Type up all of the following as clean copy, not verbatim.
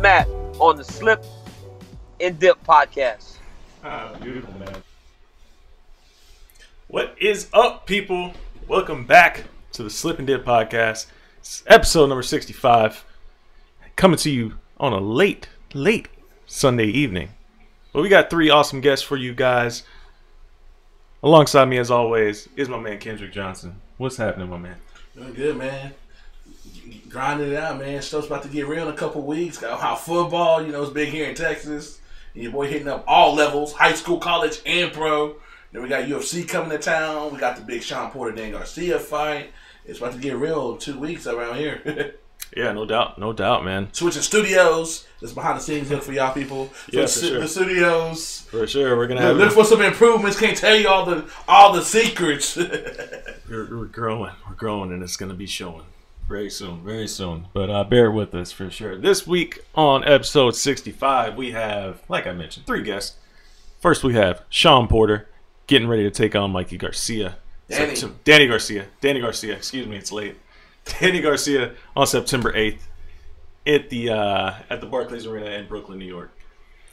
Matt on the Slip and Dip podcast. Beautiful, man. What is up, people? Welcome back to the Slip and Dip podcast. It's episode number 65. Coming to you on a late Sunday evening. But we got three awesome guests for you guys. Alongside me, as always, is my man Kendrick Johnson. What's happening, my man? Doing good, man. Grinding it out, man. Stuff's about to get real in a couple weeks. Got how football, it's big here in Texas. And your boy hitting up all levels, high school, college, and pro. Then we got UFC coming to town. We got the big Shawn Dan Garcia fight. It's about to get real in 2 weeks around here. Yeah, no doubt, man. Switching studios. This behind the scenes look for y'all people. Yeah, for sure. The studios. For sure, we're gonna have look for some improvements. Can't tell you all the secrets. We're growing, and it's gonna be showing very soon. But bear with us for sure. This week on episode 65, we have, like I mentioned, three guests. First, we have Shawn Porter getting ready to take on Mikey Garcia. Danny Garcia. Excuse me, it's late. Danny Garcia on September 8th at the Barclays Arena in Brooklyn, New York.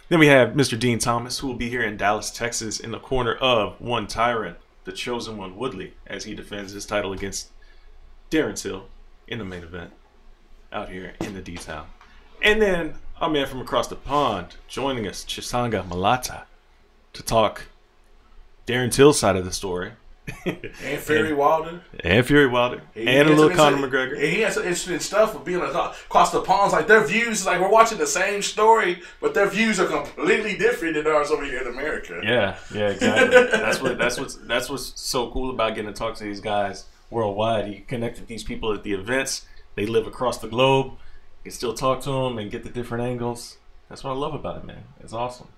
Then we have Mr. Dean Thomas, who will be here in Dallas, Texas, in the corner of one tyrant, the chosen one, Woodley, as he defends his title against Darren Till in the main event out here in the D-Town. And then our man from across the pond joining us, Chisanga Malata, to talk Darren Till's side of the story. And Fury Wilder. And a little Conor McGregor. And he has some interesting stuff of being across the ponds. Like, their views, like, we're watching the same story, but their views are completely different than ours over here in America. Yeah, exactly. that's what's so cool about getting to talk to these guys worldwide. You connect with these people at the events. They live across the globe. You can still talk to them and get the different angles. That's what I love about it, man. It's awesome.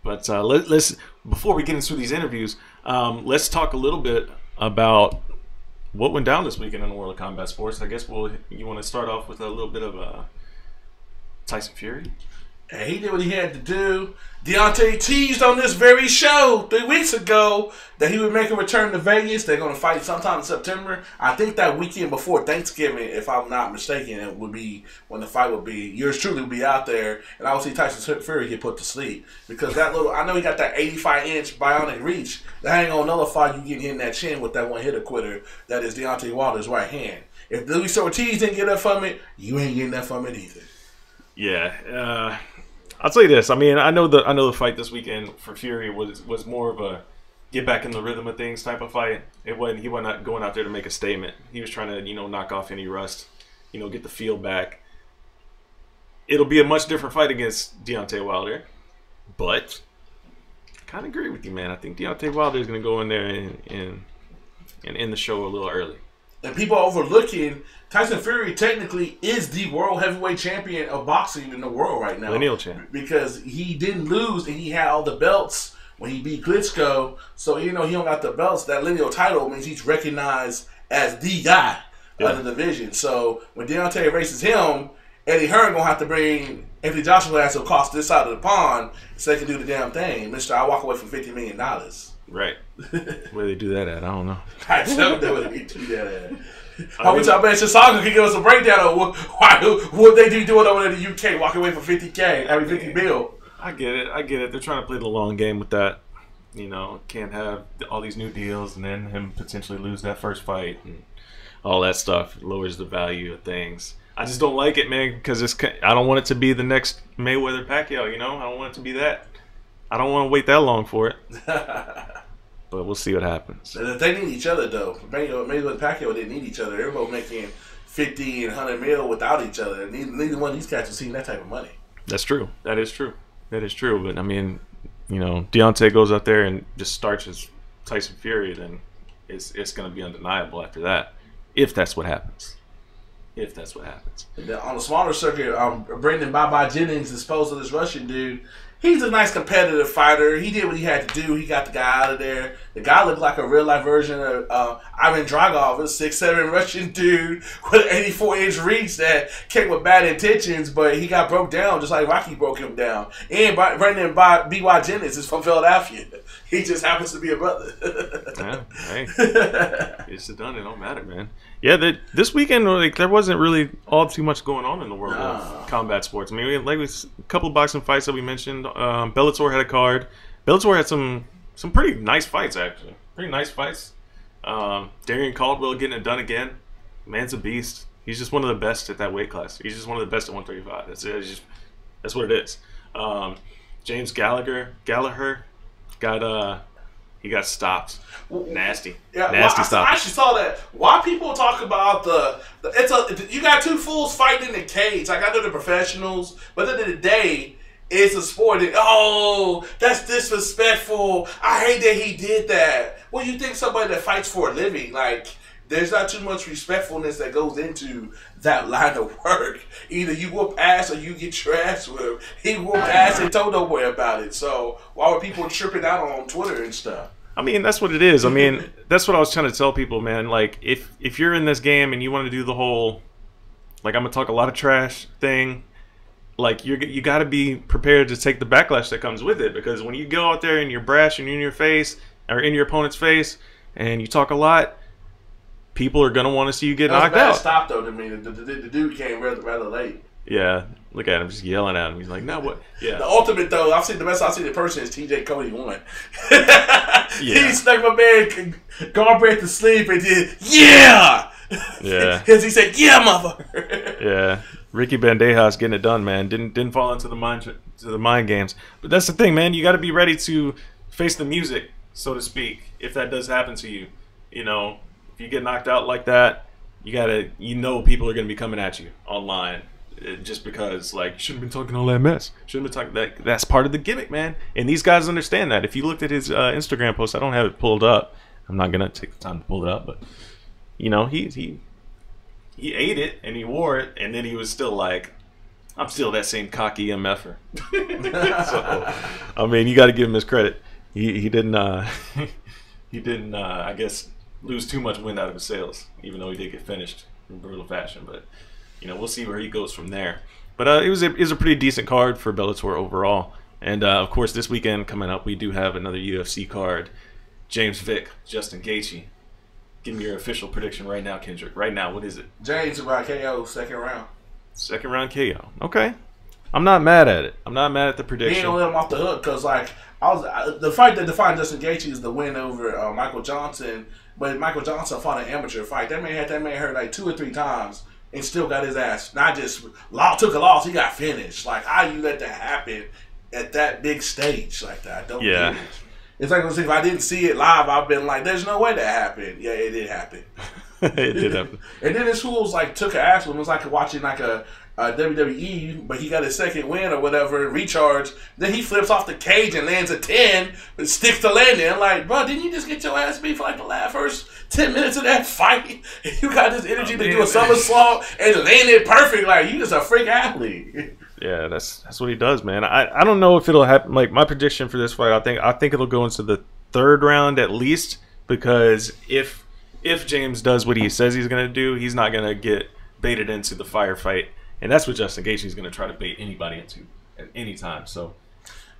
But let's before we get into these interviews, let's talk a little bit about what went down this weekend in the world of combat sports. I guess you want to start off with a little bit of Tyson Fury. And he did what he had to do. Deontay teased on this very show 3 weeks ago that he would make a return to Vegas. They're going to fight sometime in September. I think that weekend before Thanksgiving, if I'm not mistaken, it would be when the fight would be. Yours truly would be out there, and I would see Tyson Fury get put to sleep because I know he got that 85-inch bionic reach. That ain't gonna nullify you getting hit in that chin with that one-hitter quitter that is Deontay Wilder's right hand. If Luis Ortiz didn't get that from it, you ain't getting that from it either. Yeah. I'll tell you this. I mean, I know the fight this weekend for Fury was more of a get back in the rhythm of things type of fight. He wasn't going out there to make a statement. He was trying to knock off any rust, get the feel back. It'll be a much different fight against Deontay Wilder, but I kind of agree with you, man. I think Deontay Wilder is going to go in there and end the show a little early. And people are overlooking Tyson Fury technically is the world heavyweight champion of boxing in the world right now. Lineal champ. Because he didn't lose and he had all the belts when he beat Klitschko. So even though he don't got the belts, that lineal title means he's recognized as the guy of the division. So when Deontay races him, Eddie Hearn gonna have to bring Anthony Joshua has to cost this side of the pond so they can do the damn thing. Mister, I walk away from $50 million. Right. Where they do that at, I don't know. I don't know where they do that at. How much I bet Chisanga can give us a breakdown of what they do doing over there in the UK, walking away for $50K, I mean $50 mil. I get it. They're trying to play the long game with that. Can't have all these new deals and then him potentially lose that first fight and all that stuff. It lowers the value of things. I just don't like it, man, because I don't want it to be the next Mayweather Pacquiao. I don't want it to be that. I don't want to wait that long for it. But we'll see what happens. They need each other, though. Mayweather and Pacquiao didn't need each other. They're both making 50 and 100 mil without each other. Neither one of these guys are seeing that type of money. That's true. That is true. But, I mean, Deontay goes out there and just starches Tyson Fury, then it's going to be undeniable after that, if that's what happens. On the smaller circuit, Brendan Baba Jennings disposed of this Russian dude. He's a nice competitive fighter. He did what he had to do. He got the guy out of there. The guy looked like a real-life version of Ivan Dragov, a 6'7" Russian dude with an 84-inch reach that came with bad intentions, but he got broke down just like Rocky broke him down. And Brendan B.Y. Jennings is from Philadelphia. He just happens to be a brother. Yeah, hey. It's done. It don't matter, man. Yeah, this weekend, like, there wasn't really all too much going on in the world of combat sports. I mean, we had, like, a couple of boxing fights that we mentioned. Bellator had a card. Bellator had some pretty nice fights, actually. Pretty nice fights. Darian Caldwell getting it done again. Man's a beast. He's just one of the best at that weight class. He's just one of the best at 135. That's it. That's what it is. James Gallagher he got stopped. Nasty. Yeah, Nasty stop. I actually saw that. Why people talk about you got two fools fighting in the cage. Like, I know they're professionals, but at the end of the day, it's a sport. Oh, that's disrespectful. I hate that he did that. Well, you think somebody that fights for a living, like, there's not too much respectfulness that goes into that line of work. Either you whoop ass or you get your ass whipped. He whooped ass and told nobody about it. So why were people tripping out on Twitter and stuff? I mean, that's what it is. I mean, that's what I was trying to tell people, man. Like, if you're in this game and you want to do the whole, like, I'm going to talk a lot of trash thing, like, you got to be prepared to take the backlash that comes with it. Because when you go out there and you're brash and you're in your face, or in your opponent's face, and you talk a lot, people are going to want to see you get knocked out. Stop, though, to me. The dude came rather late. Yeah, look at him just yelling at him. He's like, no, what? Yeah. The ultimate, though, the best I've seen in person is TJ Cody won. He snuck my man Garbrandt to sleep and did, yeah! Yeah. Because he said, yeah, motherfucker. Yeah. Ricky Bandejas getting it done, man. Didn't fall into the mind games. But that's the thing, man. You got to be ready to face the music, so to speak, if that does happen to you. You know, if you get knocked out like that, people are going to be coming at you online. Just because, like, you shouldn't have been talking all that mess. Shouldn't have been talking that's part of the gimmick, man. And these guys understand that. If you looked at his Instagram post, I don't have it pulled up. I'm not gonna take the time to pull it up, but you know, he ate it and he wore it, and then he was still like, I'm still that same cocky MFer. So, I mean, you got to give him his credit. He didn't I guess lose too much wind out of his sails, even though he did get finished in brutal fashion. But you know, we'll see where he goes from there. But it was a pretty decent card for Bellator overall. And of course, this weekend coming up, we do have another UFC card. James Vick, Justin Gaethje. Give me your official prediction right now, Kendrick. Right now, what is it? James about KO, second round. Second round KO. Okay. I'm not mad at it. I'm not mad at the prediction. He ain't gonna let him off the hook because, like, the fight that defined Justin Gaethje is the win over Michael Johnson. But Michael Johnson fought an amateur fight. That man hurt like 2 or 3 times. And still got his ass, not just took a loss, he got finished. Like, how you let that happen at that big stage like that? I don't get it. It's like if I didn't see it live, I've been like, there's no way that happened. Yeah, it did happen. It did happen. And then this fool's like took an ass with him. It was like watching like a WWE, but he got his second win or whatever, recharge. Then he flips off the cage and lands a 10, but sticks to landing. I'm like, bro, didn't you just get your ass beat for like the first 10 minutes of that fight? You got this energy to do a somersault and land it perfect. Like, you just a freak athlete. Yeah, that's what he does, man. I don't know if it'll happen. Like, my prediction for this fight, I think it'll go into the 3rd round at least, because if James does what he says he's gonna do, he's not gonna get baited into the firefight. And that's what Justin Gaethje is going to try to bait anybody into at any time. So,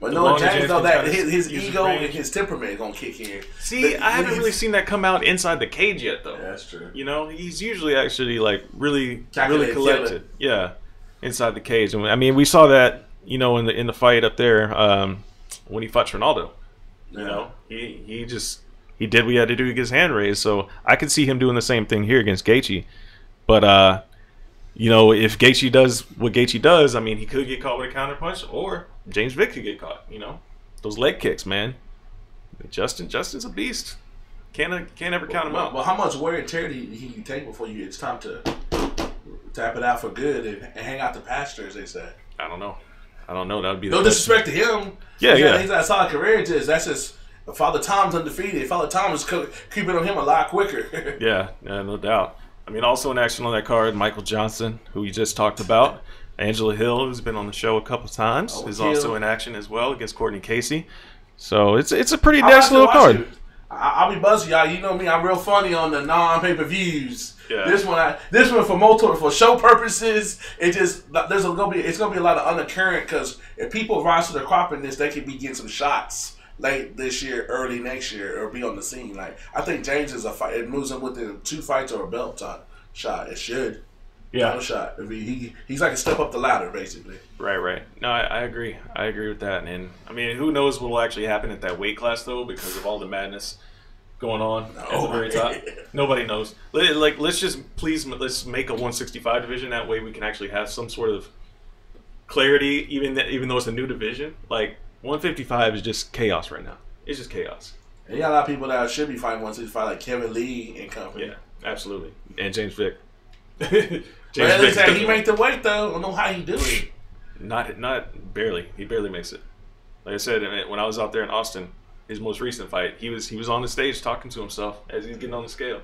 but no, James, though, that his ego and his temperament is going to kick in. See, I haven't really seen that come out inside the cage yet, though. Yeah, that's true. You know, he's usually actually like really collected. Yeah, inside the cage. And I mean, we saw that, you know, in the fight up there when he fought Ronaldo. You know, he did what he had to do to get his hand raised. So I could see him doing the same thing here against Gaethje. But you know, if Gaethje does what Gaethje does, I mean, he could get caught with a counterpunch, or James Vick could get caught. You know, those leg kicks, man. Justin's a beast. Can't ever count him out. Well, how much wear and tear do he take before it's time to tap it out for good and hang out the pasture, as they say? I don't know. That would be no disrespect to him. Yeah. He's had a solid career. That's just Father Tom's undefeated. Father Tom is creeping on him a lot quicker. yeah, no doubt. I mean, also in action on that card, Michael Johnson, who we just talked about. Angela Hill, who's been on the show a couple times, is also in action as well against Courtney Casey. So it's a pretty nice little card. I'll be buzzing y'all. You know me, I'm real funny on the non-pay-per-views. Yeah. This one for show purposes. It's gonna be a lot of undercurrent because if people rise to the crop in this, they could be getting some shots late this year, early next year, or be on the scene. Like I think James is a fight. It moves him within 2 fights or a belt shot. It should. Yeah. No shot. He's like a step up the ladder, basically. Right. No, I agree. I agree with that. And I mean, who knows what will actually happen at that weight class though, because of all the madness going on at the very top. Nobody knows. Let's make a 165 division. That way we can actually have some sort of clarity, even though it's a new division. Like 155 is just chaos right now. It's just chaos. And you got a lot of people that should be fighting 165, like Kevin Lee and company. Yeah, absolutely. And James Vick. But at least he make the weight though. I don't know how he do it. Not barely. He barely makes it. Like I said, when I was out there in Austin, his most recent fight, he was on the stage talking to himself as he's getting on the scale.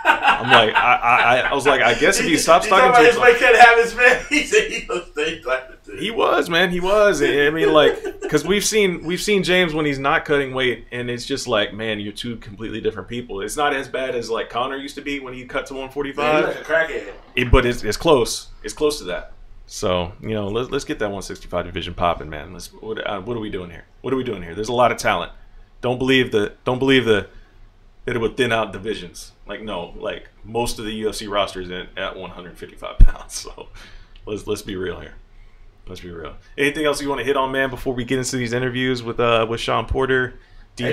I'm like, I was like, I guess if he stops talking to himself, his weight can't have his man. He said he on stage like that. He was, man. He was. I mean, like, because we've seen James when he's not cutting weight, and it's just like, man, you're two completely different people. It's not as bad as like Conor used to be when he cut to 145. Yeah, he's like a crackhead. But it's close. It's close to that. So let's get that 165 division popping, man. What are we doing here? What are we doing here? There's a lot of talent. Don't believe that it would thin out divisions. Like no, like most of the UFC roster is at 155 pounds. So let's be real here. Let's be real. Anything else you want to hit on, man, before we get into these interviews with Shawn Porter,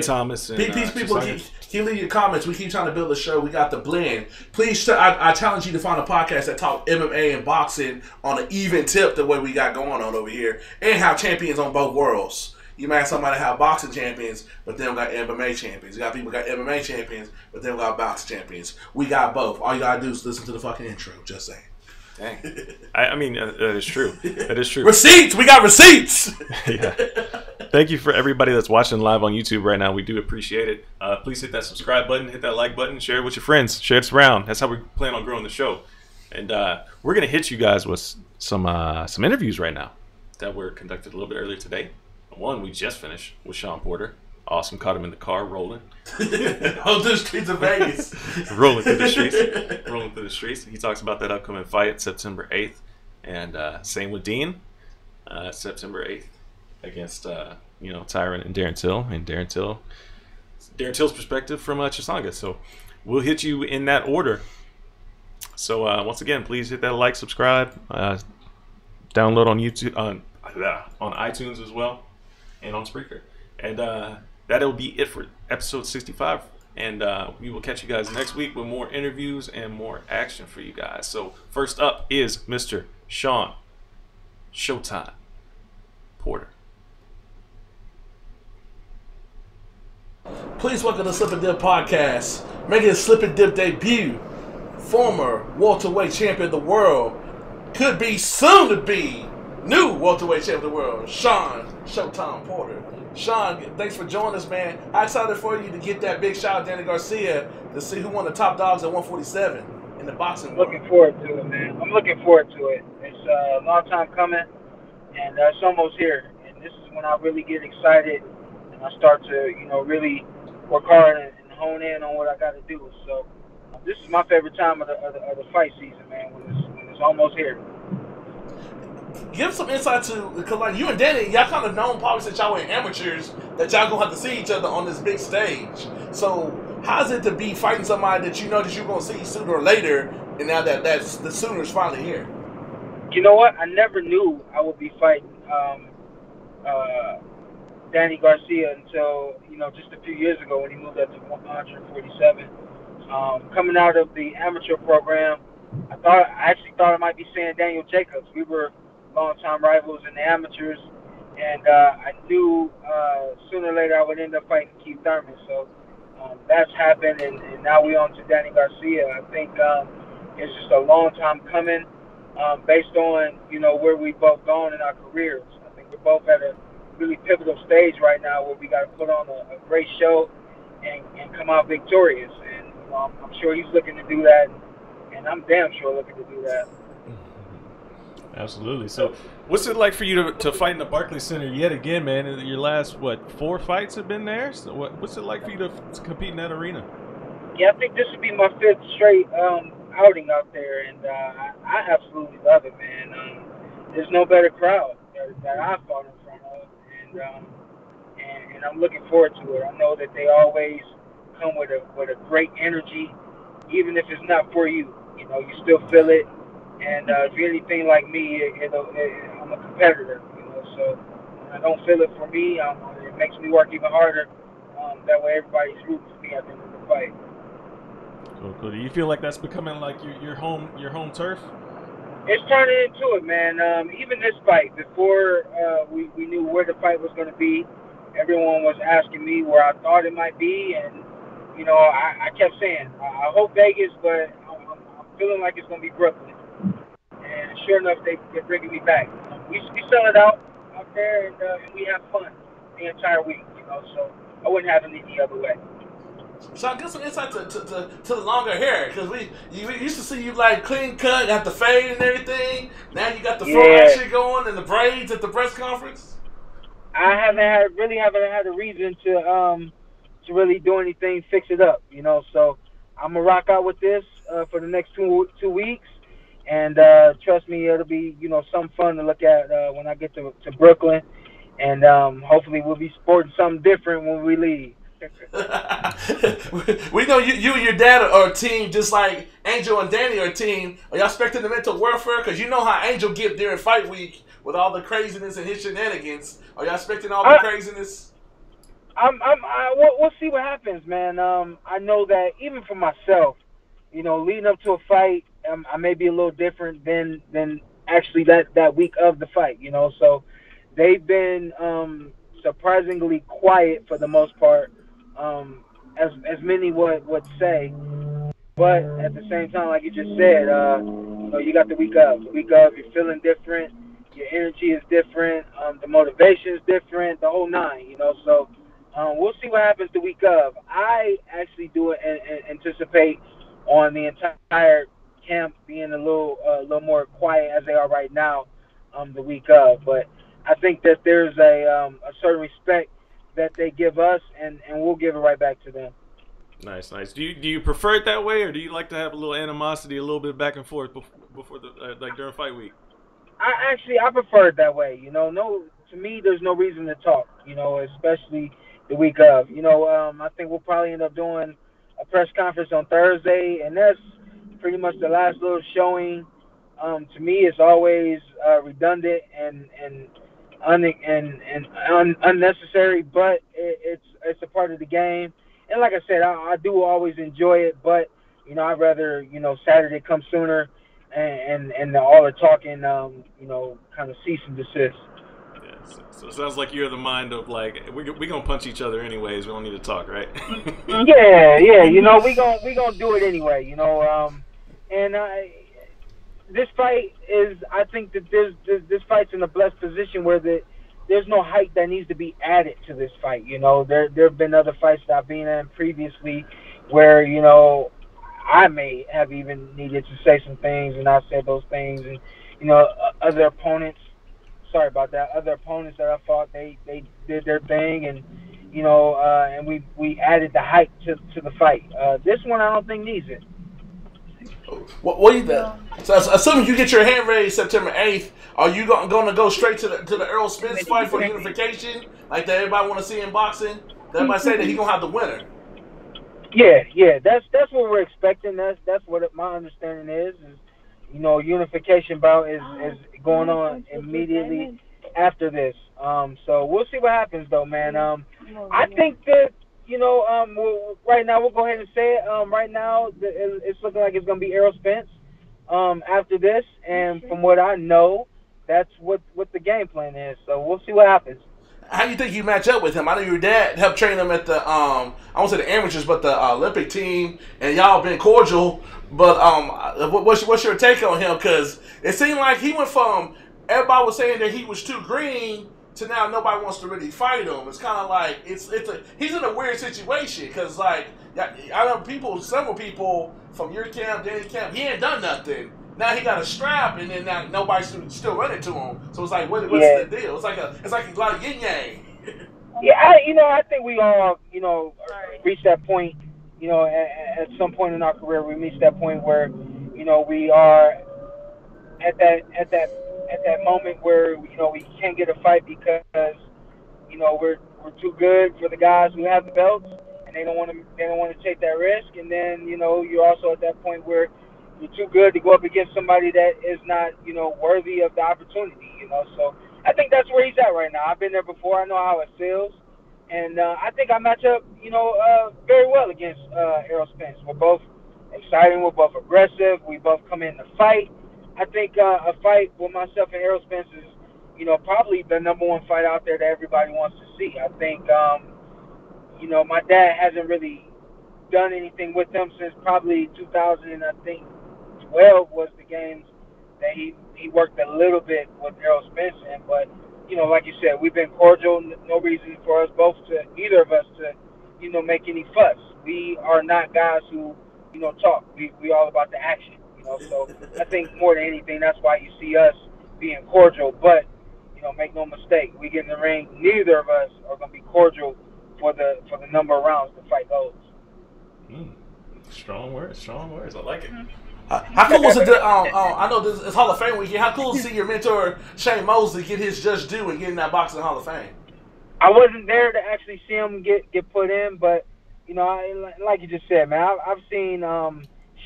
Thomas, and people keep leaving your comments. We keep trying to build a show. We got the blend. Please, I challenge you to find a podcast that talk MMA and boxing on an even tip the way we got going on over here, and have champions on both worlds. You might have somebody have boxing champions, but then we got MMA champions. You got people got MMA champions, but then we got boxing champions. We got both. All you gotta do is listen to the fucking intro. Just saying. Dang. I mean, that is true. That is true. Receipts! We got receipts! Yeah. Thank you for everybody that's watching live on YouTube right now. We do appreciate it. Please hit that subscribe button, hit that like button, share it with your friends. Share it around. That's how we plan on growing the show. And we're going to hit you guys with some interviews right now that were conducted a little bit earlier today. One we just finished with Shawn Porter. Awesome. Caught him in the car rolling. On the streets of Vegas. Rolling through the streets. He talks about that upcoming fight September 8th. And same with Dean. September 8th against Tyron and Darren Till. And Darren Till's perspective from Chisanga. So we'll hit you in that order. So once again, please hit that like, subscribe, download on YouTube, on iTunes as well, and on Spreaker. And that'll be it for episode 65. And we will catch you guys next week with more interviews and more action for you guys. So first up is Mr. Shawn Showtime Porter. Please welcome to Slip and Dip Podcast. Making his Slip and Dip debut. Former welterweight champion of the world. Could be soon to be new welterweight champion of the world. Shawn Showtime Porter. Shawn, thanks for joining us, man. How excited for you to get that big shot at Danny Garcia to see who won the top dogs at 147 in the boxing world. Looking forward to it, man. I'm looking forward to it. It's a long time coming, and it's almost here. And this is when I really get excited, and I start to, really work hard and hone in on what I got to do. So this is my favorite time of the fight season, man. When it's almost here. Give some insight to, because like you and Danny, y'all kind of known probably since y'all were amateurs that y'all gonna have to see each other on this big stage. So how's it to be fighting somebody that you know that you're gonna see sooner or later, and now that's the sooner is finally here? You know what? I never knew I would be fighting Danny Garcia until just a few years ago when he moved up to 147. Coming out of the amateur program, I actually thought I might be saying Daniel Jacobs. We were longtime rivals in the amateurs, and I knew sooner or later I would end up fighting Keith Thurman. So that's happened, and now we're on to Danny Garcia. I think it's just a long time coming, based on where we've both gone in our careers. I think we're both at a really pivotal stage right now where we got to put on a great show and come out victorious. And I'm sure he's looking to do that, and I'm damn sure looking to do that. Absolutely. So, what's it like for you to fight in the Barclays Center yet again, man? Your last 4 fights have been there. So, what's it like for you to compete in that arena? Yeah, I think this would be my 5th straight outing out there, and I absolutely love it, man. There's no better crowd that I've fought in front of, and I'm looking forward to it. I know that they always come with a great energy, even if it's not for you. You know, you still feel it. And if you're anything like me, I'm a competitor. You know, so when I don't feel it for me, it makes me work even harder. That way, everybody's rooting for me at the end of the fight. Cool. Do you feel like that's becoming like your home turf? It's turning into it, man. Even this fight, before we knew where the fight was going to be, everyone was asking me where I thought it might be, and you know, I kept saying I hope Vegas, but I'm feeling like it's going to be Brooklyn. And sure enough, they're bringing me back. We sell it out there, and we have fun the entire week. You know, so I wouldn't have it any other way. So I guess some insight to the longer hair, because we used to see you like clean cut, got the fade and everything. Now you got the full action going and the braids at the press conference. I haven't had a reason to really do anything, fix it up, you know. So I'm gonna rock out with this for the next two weeks, and trust me, it'll be some fun to look at when I get to Brooklyn, and hopefully we'll be sporting something different when we leave. We know you and your dad are a team, just like Angel and Danny are a team. Are y'all expecting the mental warfare? Because you know how Angel get during fight week with all the craziness and his shenanigans. Are y'all expecting all the craziness? We'll see what happens, man. I know that even for myself, leading up to a fight, I may be a little different than actually that week of the fight, So they've been surprisingly quiet for the most part, as many would say. But at the same time, like you just said, you got the week of. The week of, you're feeling different. Your energy is different. The motivation is different. The whole nine, So we'll see what happens the week of. I actually do anticipate on the entire camp being a little more quiet as they are right now, the week of. But I think that there's a certain respect that they give us, and we'll give it right back to them. Nice. Do you prefer it that way, or do you like to have a little animosity, a little bit back and forth before the like during fight week? I prefer it that way. No, to me, there's no reason to talk. Especially the week of. I think we'll probably end up doing a press conference on Thursday, and that's pretty much the last little showing. To me, it's always redundant and unnecessary, but it's a part of the game. And like I said, I do always enjoy it, but I'd rather Saturday come sooner, and all the talking kind of cease and desist. Yeah, so it sounds like you're the mind of like we gonna punch each other anyways. We don't need to talk, right? yeah. We gonna do it anyway. And this fight is, I think that this fight's in a blessed position where there's no hype that needs to be added to this fight. There have been other fights that I've been in previously where, I may have even needed to say some things, and I said those things, and, other opponents, sorry about that, other opponents that I fought, they did their thing, and, and we added the hype to the fight. This one I don't think needs it. What do you think? So assuming you get your hand raised September 8th, are you going to go straight to the Errol Spence fight for unification, like that everybody want to see in boxing? Everybody say that he's going to have the winner. Yeah, that's what we're expecting. That's what my understanding is unification bout is going on immediately after this. So we'll see what happens though, man. I think that right now we'll go ahead and say it. Right now it's looking like it's going to be Errol Spence after this, and from what I know, that's what the game plan is. So we'll see what happens. How do you think you match up with him? I know your dad helped train him at the I won't say the amateurs, but the Olympic team, and y'all been cordial. But what's your take on him? Because it seemed like he went from everybody was saying that he was too green to now nobody wants to really fight him. It's kind of like he's in a weird situation because like I know several people from your camp, Danny's camp, he ain't done nothing. Now he got a strap, and then now nobody's still running to him. So it's like, what's the deal? It's like a lot of yin yang. Yeah, I think we all, reach that point. At some point in our career, we reach that point where, we are at that moment where we can't get a fight because, we're we're too good for the guys who have the belts, and they don't want to take that risk. And then you're also at that point where you're too good to go up against somebody that is not worthy of the opportunity. So I think that's where he's at right now. I've been there before. I know how it feels. And I think I match up, very well against Errol Spence. We're both exciting. We're both aggressive. We both come in to fight. I think a fight with myself and Errol Spence is, probably the number one fight out there that everybody wants to see. I think, my dad hasn't really done anything with him since probably 2000. I think 12 was the games that he worked a little bit with Errol Spence in, but like you said, we've been cordial. No reason for us both to either of us to make any fuss. We are not guys who talk. We all about the action. So I think more than anything, that's why you see us being cordial. But make no mistake, we get in the ring. Neither of us are going to be cordial for the number of rounds the fight goes. Strong words. I like it. How cool was it? I know this is Hall of Fame weekend. How cool to see your mentor Shane Mosley get his just due and get in that boxing Hall of Fame? I wasn't there to actually see him get put in, but like you just said, man, I've seen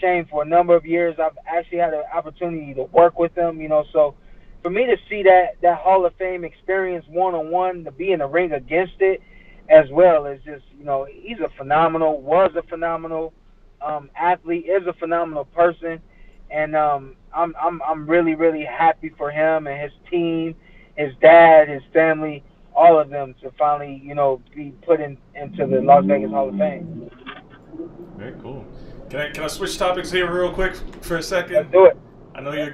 Shane for a number of years. I've actually had an opportunity to work with him. So for me to see that Hall of Fame experience one-on-one, to be in the ring against it, as well as just he's was a phenomenal athlete, is a phenomenal person, and I'm really, really happy for him and his team, his dad, his family, all of them to finally be put into the Las Vegas Hall of Fame. Very cool. Can I switch topics here real quick for a second? Let's do it. I know you're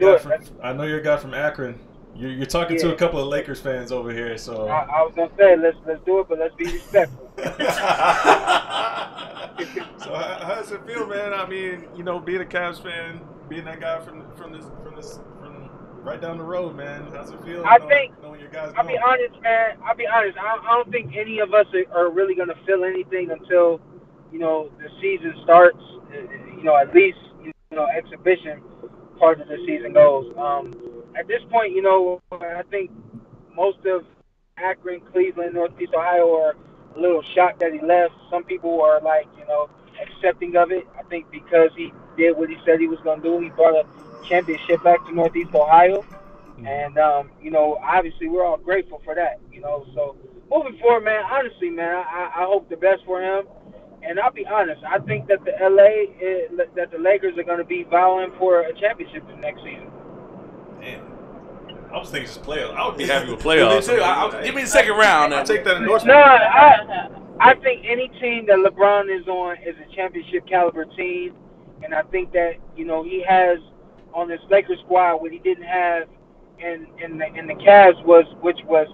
a guy from Akron. You're talking to a couple of Lakers fans over here, so I was gonna say let's do it, but let's be respectful. So how does it feel, man? I mean, being a Cavs fan, being that guy from right down the road, man. How's it feel? Knowing your guys. I'll be honest, man. I don't think any of us are really gonna feel anything until the season starts. At least exhibition part of the season goes. At this point, I think most of Akron, Cleveland, Northeast Ohio are a little shocked that he left. Some people are like, accepting of it. I think because he did what he said he was going to do. He brought a championship back to Northeast Ohio. And, obviously we're all grateful for that, So moving forward, man, honestly, man, I hope the best for him. And I'll be honest, I think that the Lakers are going to be vying for a championship next season. Damn. I was thinking just playoffs. I would be happy with playoffs. Give me the second round. I'll take that endorsement. No, I think any team that LeBron is on is a championship caliber team, and I think that he has on this Lakers squad what he didn't have in the Cavs which was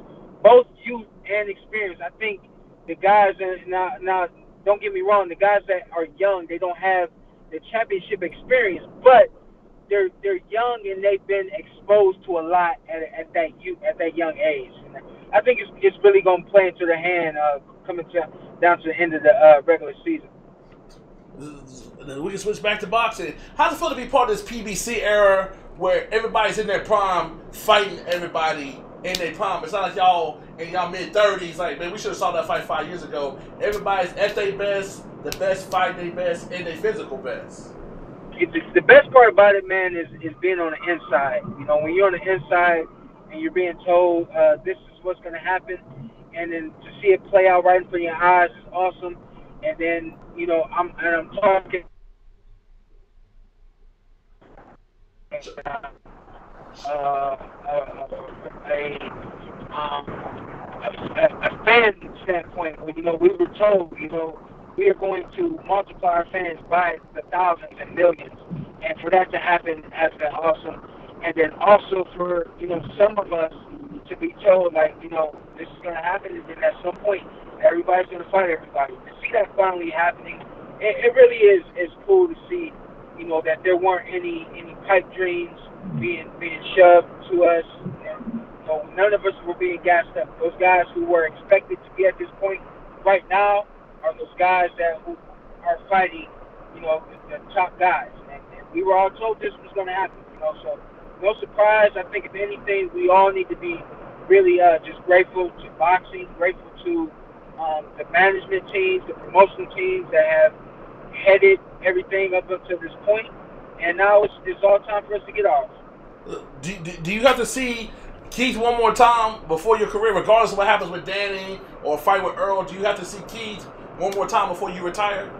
both youth and experience. I think the guys now don't get me wrong, the guys that are young, they don't have the championship experience, but they're young and they've been exposed to a lot at that young age. And I think it's really going to play into their hand coming down to the end of the regular season. We can switch back to boxing. How's it feel to be part of this PBC era where everybody's in their prime fighting everybody in their prime? It's not like y'all in y'all mid-30s, like, man, we should have saw that fight 5 years ago. Everybody's at their best, the best fighting their best, and their physical best. The best part about it, man, is being on the inside. When you're on the inside and you're being told this is what's going to happen, and then to see it play out right in front of your eyes is awesome. And then, I'm talking a fan standpoint. We were told, we are going to multiply our fans by the thousands and millions. And for that to happen has been awesome. And then also for, some of us to be told, like, this is going to happen, and then at some point, everybody's going to fight everybody. To see that finally happening, it really is cool to see, that there weren't any pipe dreams being shoved to us. And, none of us were being gassed up. Those guys who were expected to be at this point right now are those guys who are fighting, the top guys. And we were all told this was going to happen, so no surprise. I think if anything, we all need to be really just grateful to boxing, grateful to, the management teams, the promotional teams that have headed everything up until this point, and now it's all time for us to get ours. Do you have to see Keith one more time before your career, regardless of what happens with Danny or a fight with Earl? Do you have to see Keith one more time before you retire?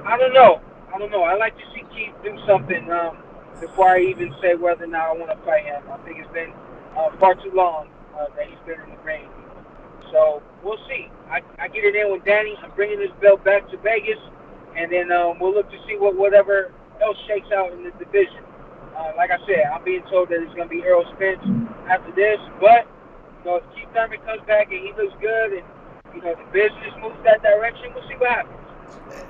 I don't know. I like to see Keith do something before I even say whether or not I want to fight him. I think it's been far too long that he's been in the ring. So we'll see. I get it in with Danny. I'm bringing this belt back to Vegas, and then we'll look to see whatever else shakes out in the division. Like I said, I'm being told that it's going to be Errol Spence after this, but if Keith Thurman comes back and he looks good, and the business moves that direction, we'll see what happens.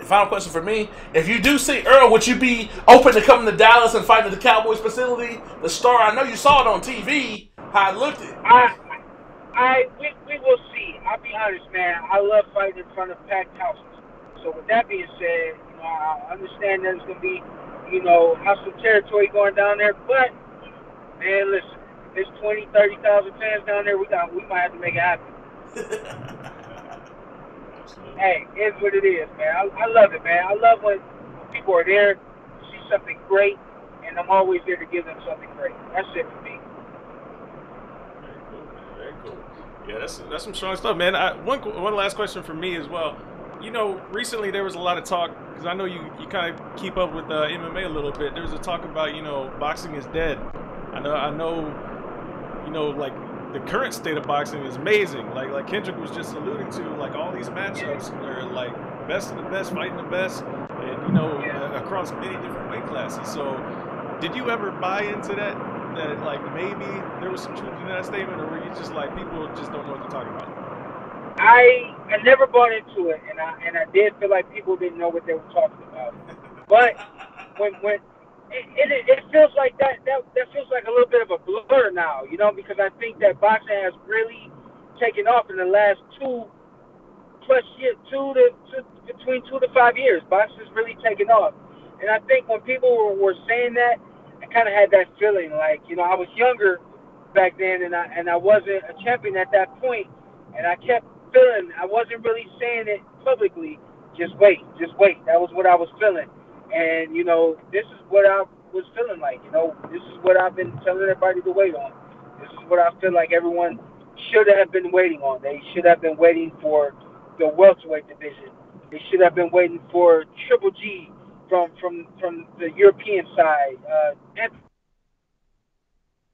Final question for me: if you do see Earl, would you be open to coming to Dallas and fighting at the Cowboys facility? The Star. I know you saw it on TV. How it looked. We will see. I'll be honest, man. I love fighting in front of packed houses. So with that being said, I understand that it's going to be, hostile territory going down there. But, man, listen, if there's 20, 30,000 fans down there, we might have to make it happen. Hey, it's what it is, man. I love it, man. I love when people are there to see something great, and I'm always there to give them something great. That's it for me. Very cool. Yeah, that's some strong stuff, man. One last question for me as well. Recently there was a lot of talk, because I know you kind of keep up with MMA a little bit. There was a talk about, boxing is dead. I know, like the current state of boxing is amazing. Like Kendrick was just alluding to, like all these matchups are like best of the best fighting the best, and across many different weight classes. So, did you ever buy into that like maybe there was some truth in that statement, or were you just like people just don't know what they're talking about? I never bought into it, and I did feel like people didn't know what they were talking about. But when it feels like that feels like a little bit of a blur now, because I think that boxing has really taken off in the last 2+ years, between 2 to 5 years. Boxing's really taken off, and I think when people were saying that, I kind of had that feeling like, I was younger back then, and I wasn't a champion at that point, and I kept feeling I wasn't really saying it publicly. Just wait. That was what I was feeling, and this is what I was feeling like. This is what I've been telling everybody to wait on. This is what I feel like everyone should have been waiting on. They should have been waiting for the welterweight division. They should have been waiting for Triple G from the European side,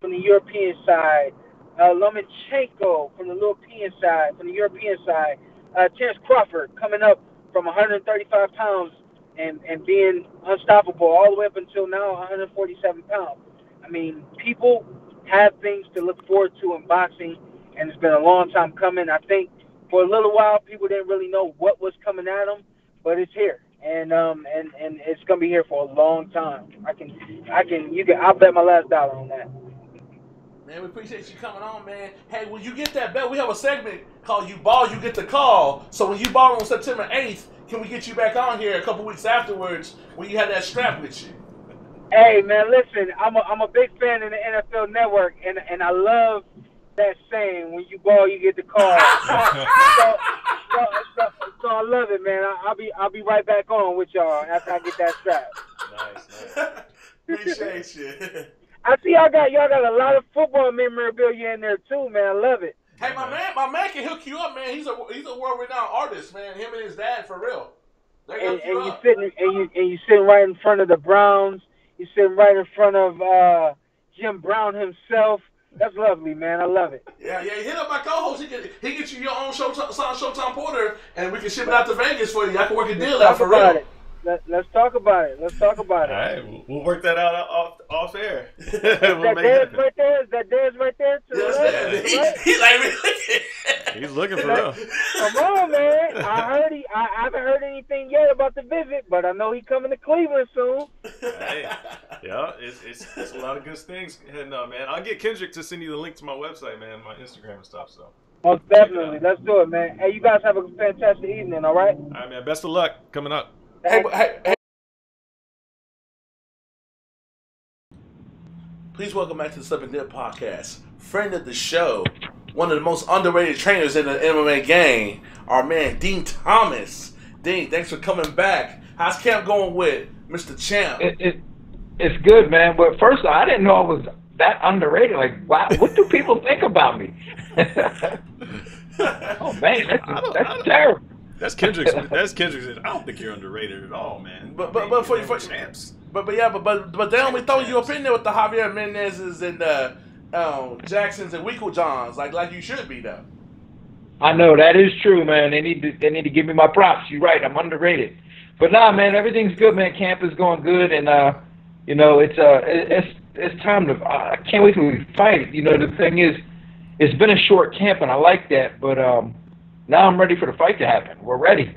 from the European side, Lomachenko from the European side, Terence Crawford coming up from 135 pounds and being unstoppable all the way up until now 147 pounds. I mean, people have things to look forward to in boxing, and it's been a long time coming. I think for a little while people didn't really know what was coming at them, but it's here, and it's gonna be here for a long time. I'll bet my last dollar on that. Man, we appreciate you coming on, man. Hey, when you get that belt, we have a segment called You Ball, You Get the Call. So when you ball on September 8th, can we get you back on here a couple weeks afterwards when you have that strap with you? Hey, man, listen, I'm a big fan of the NFL Network, and I love that saying, when you ball, you get the call. So I love it, man. I'll be right back on with y'all after I get that strap. Nice. Appreciate you. I see y'all got a lot of football memorabilia in there too, man. I love it. Hey, my man can hook you up, man. He's a world-renowned artist, man. Him and his dad, for real. And you sitting right in front of the Browns. You're sitting right in front of Jim Brown himself. That's lovely, man. I love it. Yeah. Hit up my co-host. He get you your own Showtime Porter, and we can ship it out to Vegas for you. I can work a deal out for real. Let's talk about it. All right, we'll work that out off air. That Dez right there? Is that Dez right there? To the left? He's like really. He's looking for real. Come on, man. I haven't heard anything yet about the visit, but I know he's coming to Cleveland soon. Hey, yeah, it's a lot of good things heading up, man. I'll get Kendrick to send you the link to my website, man, my Instagram and stuff. So. Most definitely. Let's do it, man. Hey, you guys have a fantastic evening, all right? All right, man. Best of luck coming up. Hey. Please welcome back to the Slip and Dip podcast. Friend of the show, one of the most underrated trainers in the MMA game, our man Dean Thomas. Dean, thanks for coming back. How's camp going with Mr. Champ? It's good, man. But first, I didn't know I was that underrated. Like, wow, what do people think about me? Oh man, that's terrible. That's Kendrick's. That's Kendrick's. I don't think you're underrated at all, man. But for champs. But they only throw you up in there with the Javier Mendez's and Jacksons and Winkle Johns, like you should be though. I know that is true, man. They need to give me my props. You're right. I'm underrated. But nah, man, everything's good, man. Camp is going good, and you know, it's time to. I can't wait till we fight. You know, the thing is, it's been a short camp, and I like that. But now I'm ready for the fight to happen. We're ready.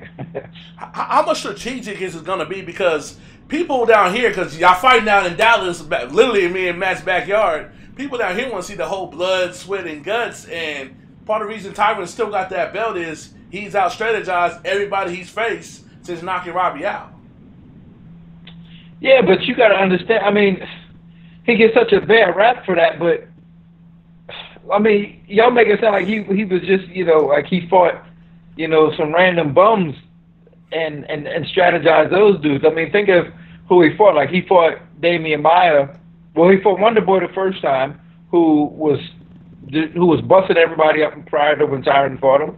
How much strategic is it going to be? Because people down here, because y'all fighting down in Dallas, literally in me and Matt's backyard, people down here want to see the whole blood, sweat, and guts. And part of the reason Tyron still got that belt is he's out-strategized everybody he's faced since knocking Robbie out. Yeah, but you got to understand. I mean, he gets such a bad rap for that, but I mean, y'all make it sound like he was just, you know, like he fought, you know, some random bums and strategized those dudes. I mean, think of who he fought. Like he fought Damian Maia. Well, he fought Wonder Boy the first time, who was busting everybody up prior to when Tyron fought him,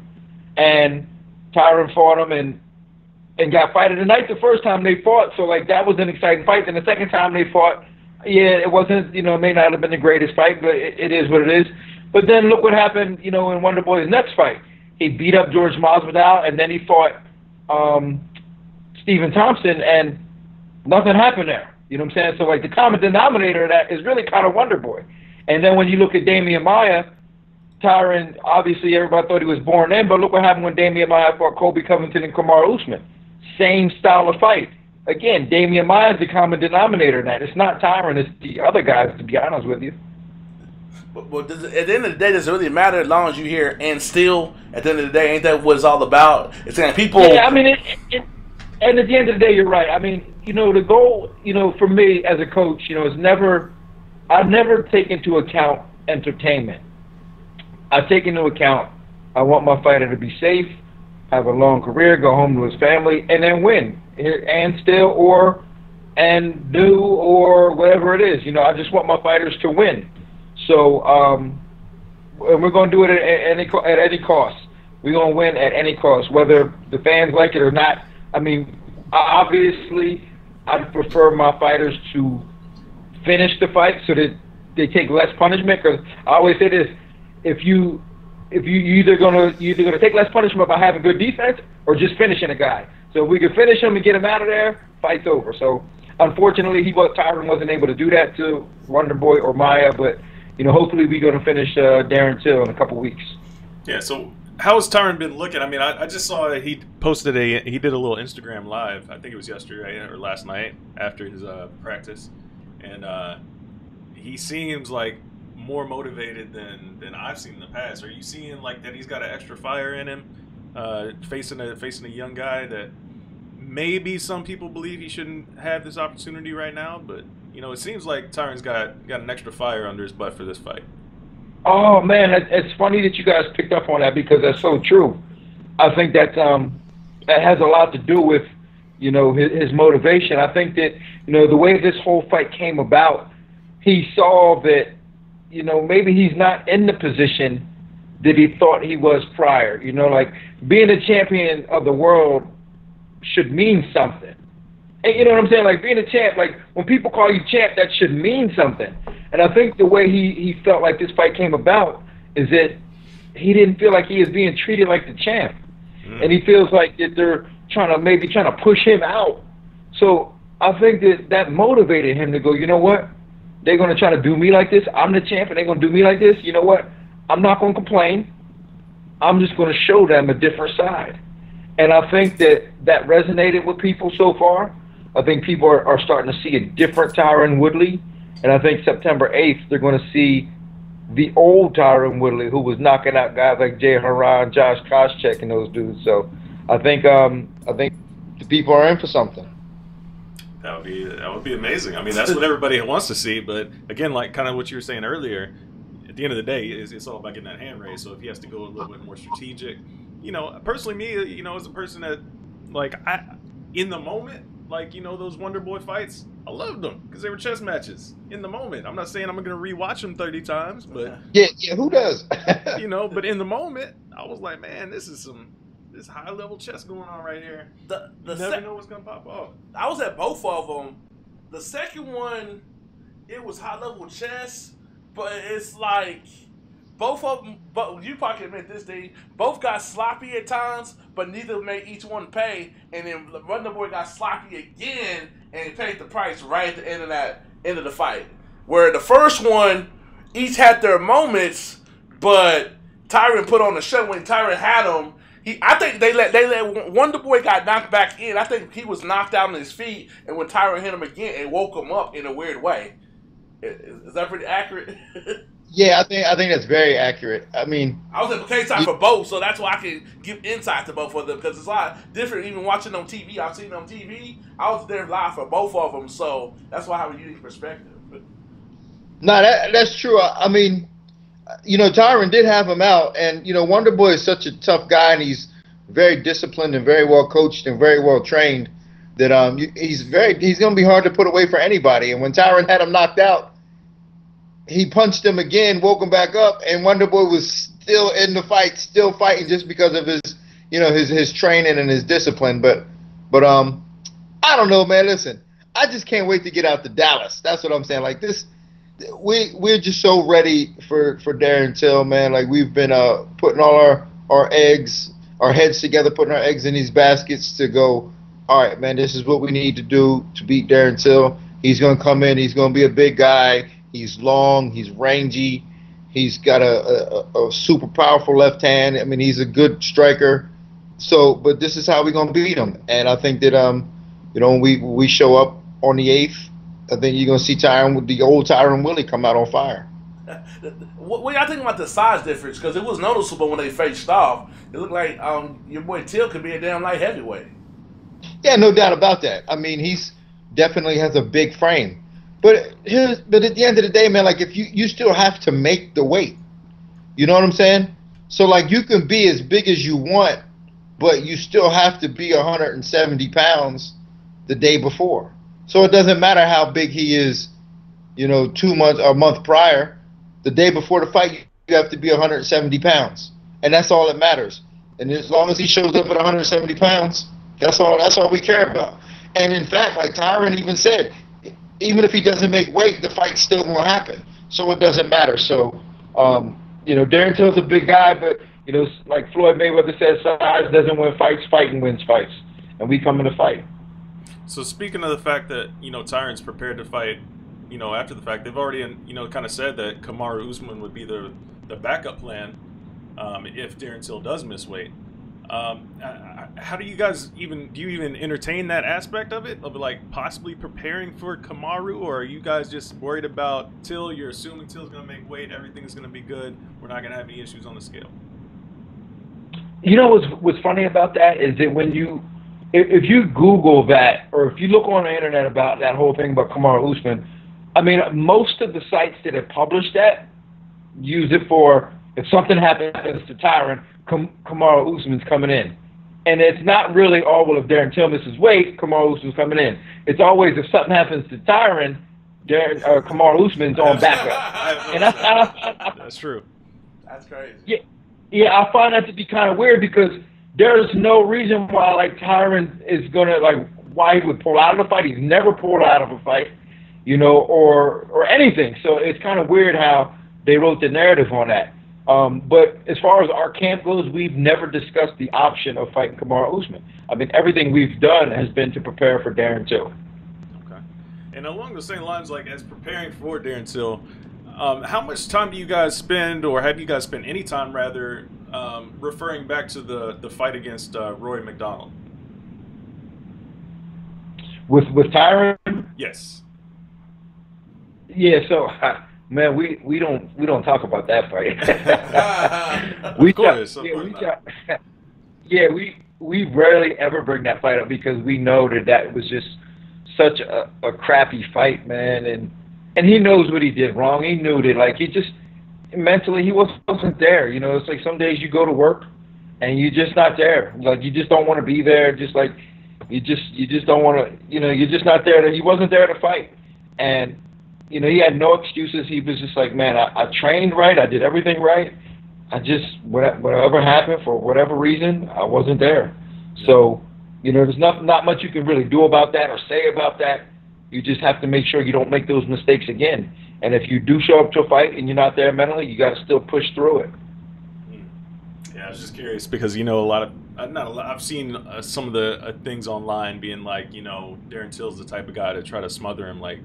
and Tyron fought him and got fight of the night the first time they fought. So like that was an exciting fight. Then the second time they fought, yeah, it wasn't, you know, it may not have been the greatest fight, but it is what it is. But then look what happened, you know, in Wonder Boy's next fight. He beat up George Masvidal, and then he fought Stephen Thompson, and nothing happened there. You know what I'm saying? So, like, the common denominator of that is really kind of Wonder Boy. And then when you look at Damian Maia, Tyron, obviously everybody thought he was born in, but look what happened when Damian Maia fought Colby Covington and Kamaru Usman. Same style of fight. Again, Damian Maia is the common denominator in that. It's not Tyron, it's the other guys, to be honest with you. But at the end of the day, does it really matter as long as you hear and still? At the end of the day, ain't that what it's all about? It's like people. Yeah, I mean, and at the end of the day, you're right. I mean, you know, the goal, you know, for me as a coach, you know, is never. I've never taken into account entertainment. I take into account. I want my fighter to be safe, have a long career, go home to his family, and then win, and still and do or whatever it is. You know, I just want my fighters to win. So, and we're going to do it at any cost. We're going to win at any cost, whether the fans like it or not. I mean, obviously, I prefer my fighters to finish the fight so that they take less punishment. Because I always say this: if you either gonna take less punishment by having good defense or just finishing a guy. So if we can finish him and get him out of there, fight's over. So unfortunately, Tyron wasn't able to do that to Wonder Boy or Maia, but. You know, hopefully we're going to finish Darren Till in a couple weeks. Yeah, so how has Tyron been looking? I mean, I just saw he posted he did a little Instagram live, I think it was yesterday or last night after his practice. And he seems like more motivated than I've seen in the past. Are you seeing like that he's got an extra fire in him, facing a young guy that maybe some people believe he shouldn't have this opportunity right now, but you know, it seems like Tyron's got an extra fire under his butt for this fight. Oh man, it's funny that you guys picked up on that because that's so true. I think that that has a lot to do with, you know, his motivation. I think that, you know, the way this whole fight came about, he saw that, you know, maybe he's not in the position that he thought he was prior. You know, like being a champion of the world should mean something. And you know what I'm saying? Like being a champ, like when people call you champ, that should mean something. And I think the way he felt like this fight came about is that he didn't feel like he was being treated like the champ. And he feels like that they're trying to push him out. So I think that motivated him to go, you know what? They're going to try to do me like this. I'm the champ and they're going to do me like this. You know what? I'm not going to complain. I'm just going to show them a different side. And I think that resonated with people so far. I think people are starting to see a different Tyron Woodley. And I think September 8th, they're going to see the old Tyron Woodley who was knocking out guys like Jay Haran, Josh Koscheck, and those dudes. So I think the people are in for something. That would be amazing. I mean, that's what everybody wants to see. But again, like kind of what you were saying earlier, the end of the day, it's all about getting that hand raised. So if he has to go a little bit more strategic, personally, me, as a person that, like, in the moment, like, those Wonder Boy fights, I loved them because they were chess matches in the moment. I'm not saying I'm going to rewatch them 30 times, but yeah, who does? but in the moment, I was like, man, this high level chess going on right here. You never know what's going to pop off. I was at both of them. The second one, it was high level chess, but it's like both of them. But you probably can admit this, Dave. Both got sloppy at times, but neither made each one pay. And then Wonder Boy got sloppy again and paid the price right at the end of the fight. Where the first one, each had their moments, but Tyron put on the show. When Tyron had him, I think they let Wonder Boy got knocked back in. I think he was knocked out on his feet, and when Tyron hit him again, it woke him up in a weird way. Is that pretty accurate? Yeah, I think that's very accurate. I mean, I was at case time for both, so that's why I can give insight to both of them because it's a lot different. Even watching on TV, I've seen on TV. I was there live for both of them, so that's why I have a unique perspective. No, that's true. I mean, Tyron did have him out, and Wonder Boy is such a tough guy, and he's very disciplined and very well coached and very well trained. That he's going to be hard to put away for anybody. And when Tyron had him knocked out, he punched him again, woke him back up, and Wonder Boy was still in the fight, still fighting just because of his his training and his discipline. But I don't know, man. Listen, I just can't wait to get out to Dallas. That's what I'm saying. Like this. We're just so ready for Darren Till, man. Like we've been putting all our eggs, our heads together, putting our eggs in these baskets to go, all right, man, this is what we need to do to beat Darren Till. He's going to come in. He's going to be a big guy. He's long. He's rangy. He's got a super powerful left hand. I mean, he's a good striker. So, but this is how we're going to beat him. And I think that, when we show up on the 8th, I think you're going to see the old Tyron Willie come out on fire. What y'all think about the size difference? Because it was noticeable when they faced off. It looked like your boy Till could be a damn light heavyweight. Yeah, no doubt about that. I mean, he's definitely has a big frame. But at the end of the day, man, like if you still have to make the weight. You know what I'm saying? So like you can be as big as you want, but you still have to be 170 pounds the day before. So it doesn't matter how big he is, 2 months or a month prior. The day before the fight, you have to be 170 pounds, and that's all that matters. And as long as he shows up at 170 pounds, that's all we care about. And in fact, like Tyron even said, even if he doesn't make weight, the fight's still going to happen. So it doesn't matter. So, Darren Till's a big guy, but like Floyd Mayweather says, size doesn't win fights, fighting wins fights, and we come in to fight. So speaking of the fact that, Tyron's prepared to fight, after the fact, they've already, kind of said that Kamaru Usman would be the backup plan if Darren Till does miss weight. How do you guys do you even entertain that aspect of it, of like possibly preparing for Kamaru, or are you guys just worried about Till? You're assuming Till's going to make weight, everything's going to be good, we're not going to have any issues on the scale? What's funny about that is that if you Google that, or if you look on the internet about that whole thing about Kamaru Usman, I mean, most of the sites that have published that use it for if something happens to Tyron, Kamaru Usman's coming in. And it's not really, well, if Darren Till misses weight, Kamaru Usman's coming in. It's always if something happens to Tyron, Kamaru Usman's on backup. And that's true. That's crazy. Yeah, I find that to be kind of weird because there's no reason why Tyron is gonna why he would pull out of the fight. He's never pulled out of a fight, or anything. So it's kind of weird how they wrote the narrative on that. But as far as our camp goes, we've never discussed the option of fighting Kamaru Usman. I mean, everything we've done has been to prepare for Darren Till. Okay. And along the same lines, as preparing for Darren Till, how much time do you guys spend, or have you guys spent any time, rather, referring back to the fight against Roy McDonald? With Tyron? Yes. Yeah. So, man, we don't talk about that fight. We rarely ever bring that fight up because we know that was just such a crappy fight, man, and he knows what he did wrong. He knew that mentally he wasn't there. You know, it's like some days you go to work and you're just not there. Like you just don't want to be there. Just like you just don't want to. You know, you're just not there. He wasn't there to fight, and you know he had no excuses. He was just like, man, I trained right. I did everything right. I just whatever happened for whatever reason, I wasn't there. So you know, there's not much you can really do about that or say about that. You just have to make sure you don't make those mistakes again. And if you do show up to a fight and you're not there mentally, you got to still push through it. Yeah, I was just curious because, you know, I've seen some of the things online being like, you know, Darren Till's the type of guy to try to smother him like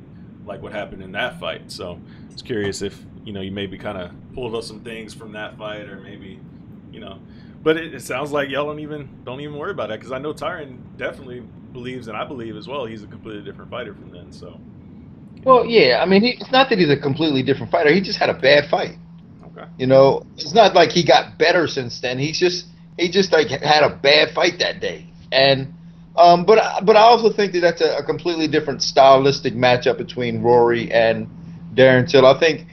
what happened in that fight. So I was curious if, you know, you maybe kind of pulled up some things from that fight or maybe, you know. But it sounds like y'all don't even worry about that because I know Tyron definitely believes, and I believe as well, he's a completely different fighter from then. So. Well, yeah, I mean, it's not that he's a completely different fighter. He just had a bad fight. Okay. You know, it's not like he got better since then. He just like had a bad fight that day. And but I also think that that's a completely different stylistic matchup between Rory and Darren Till. I think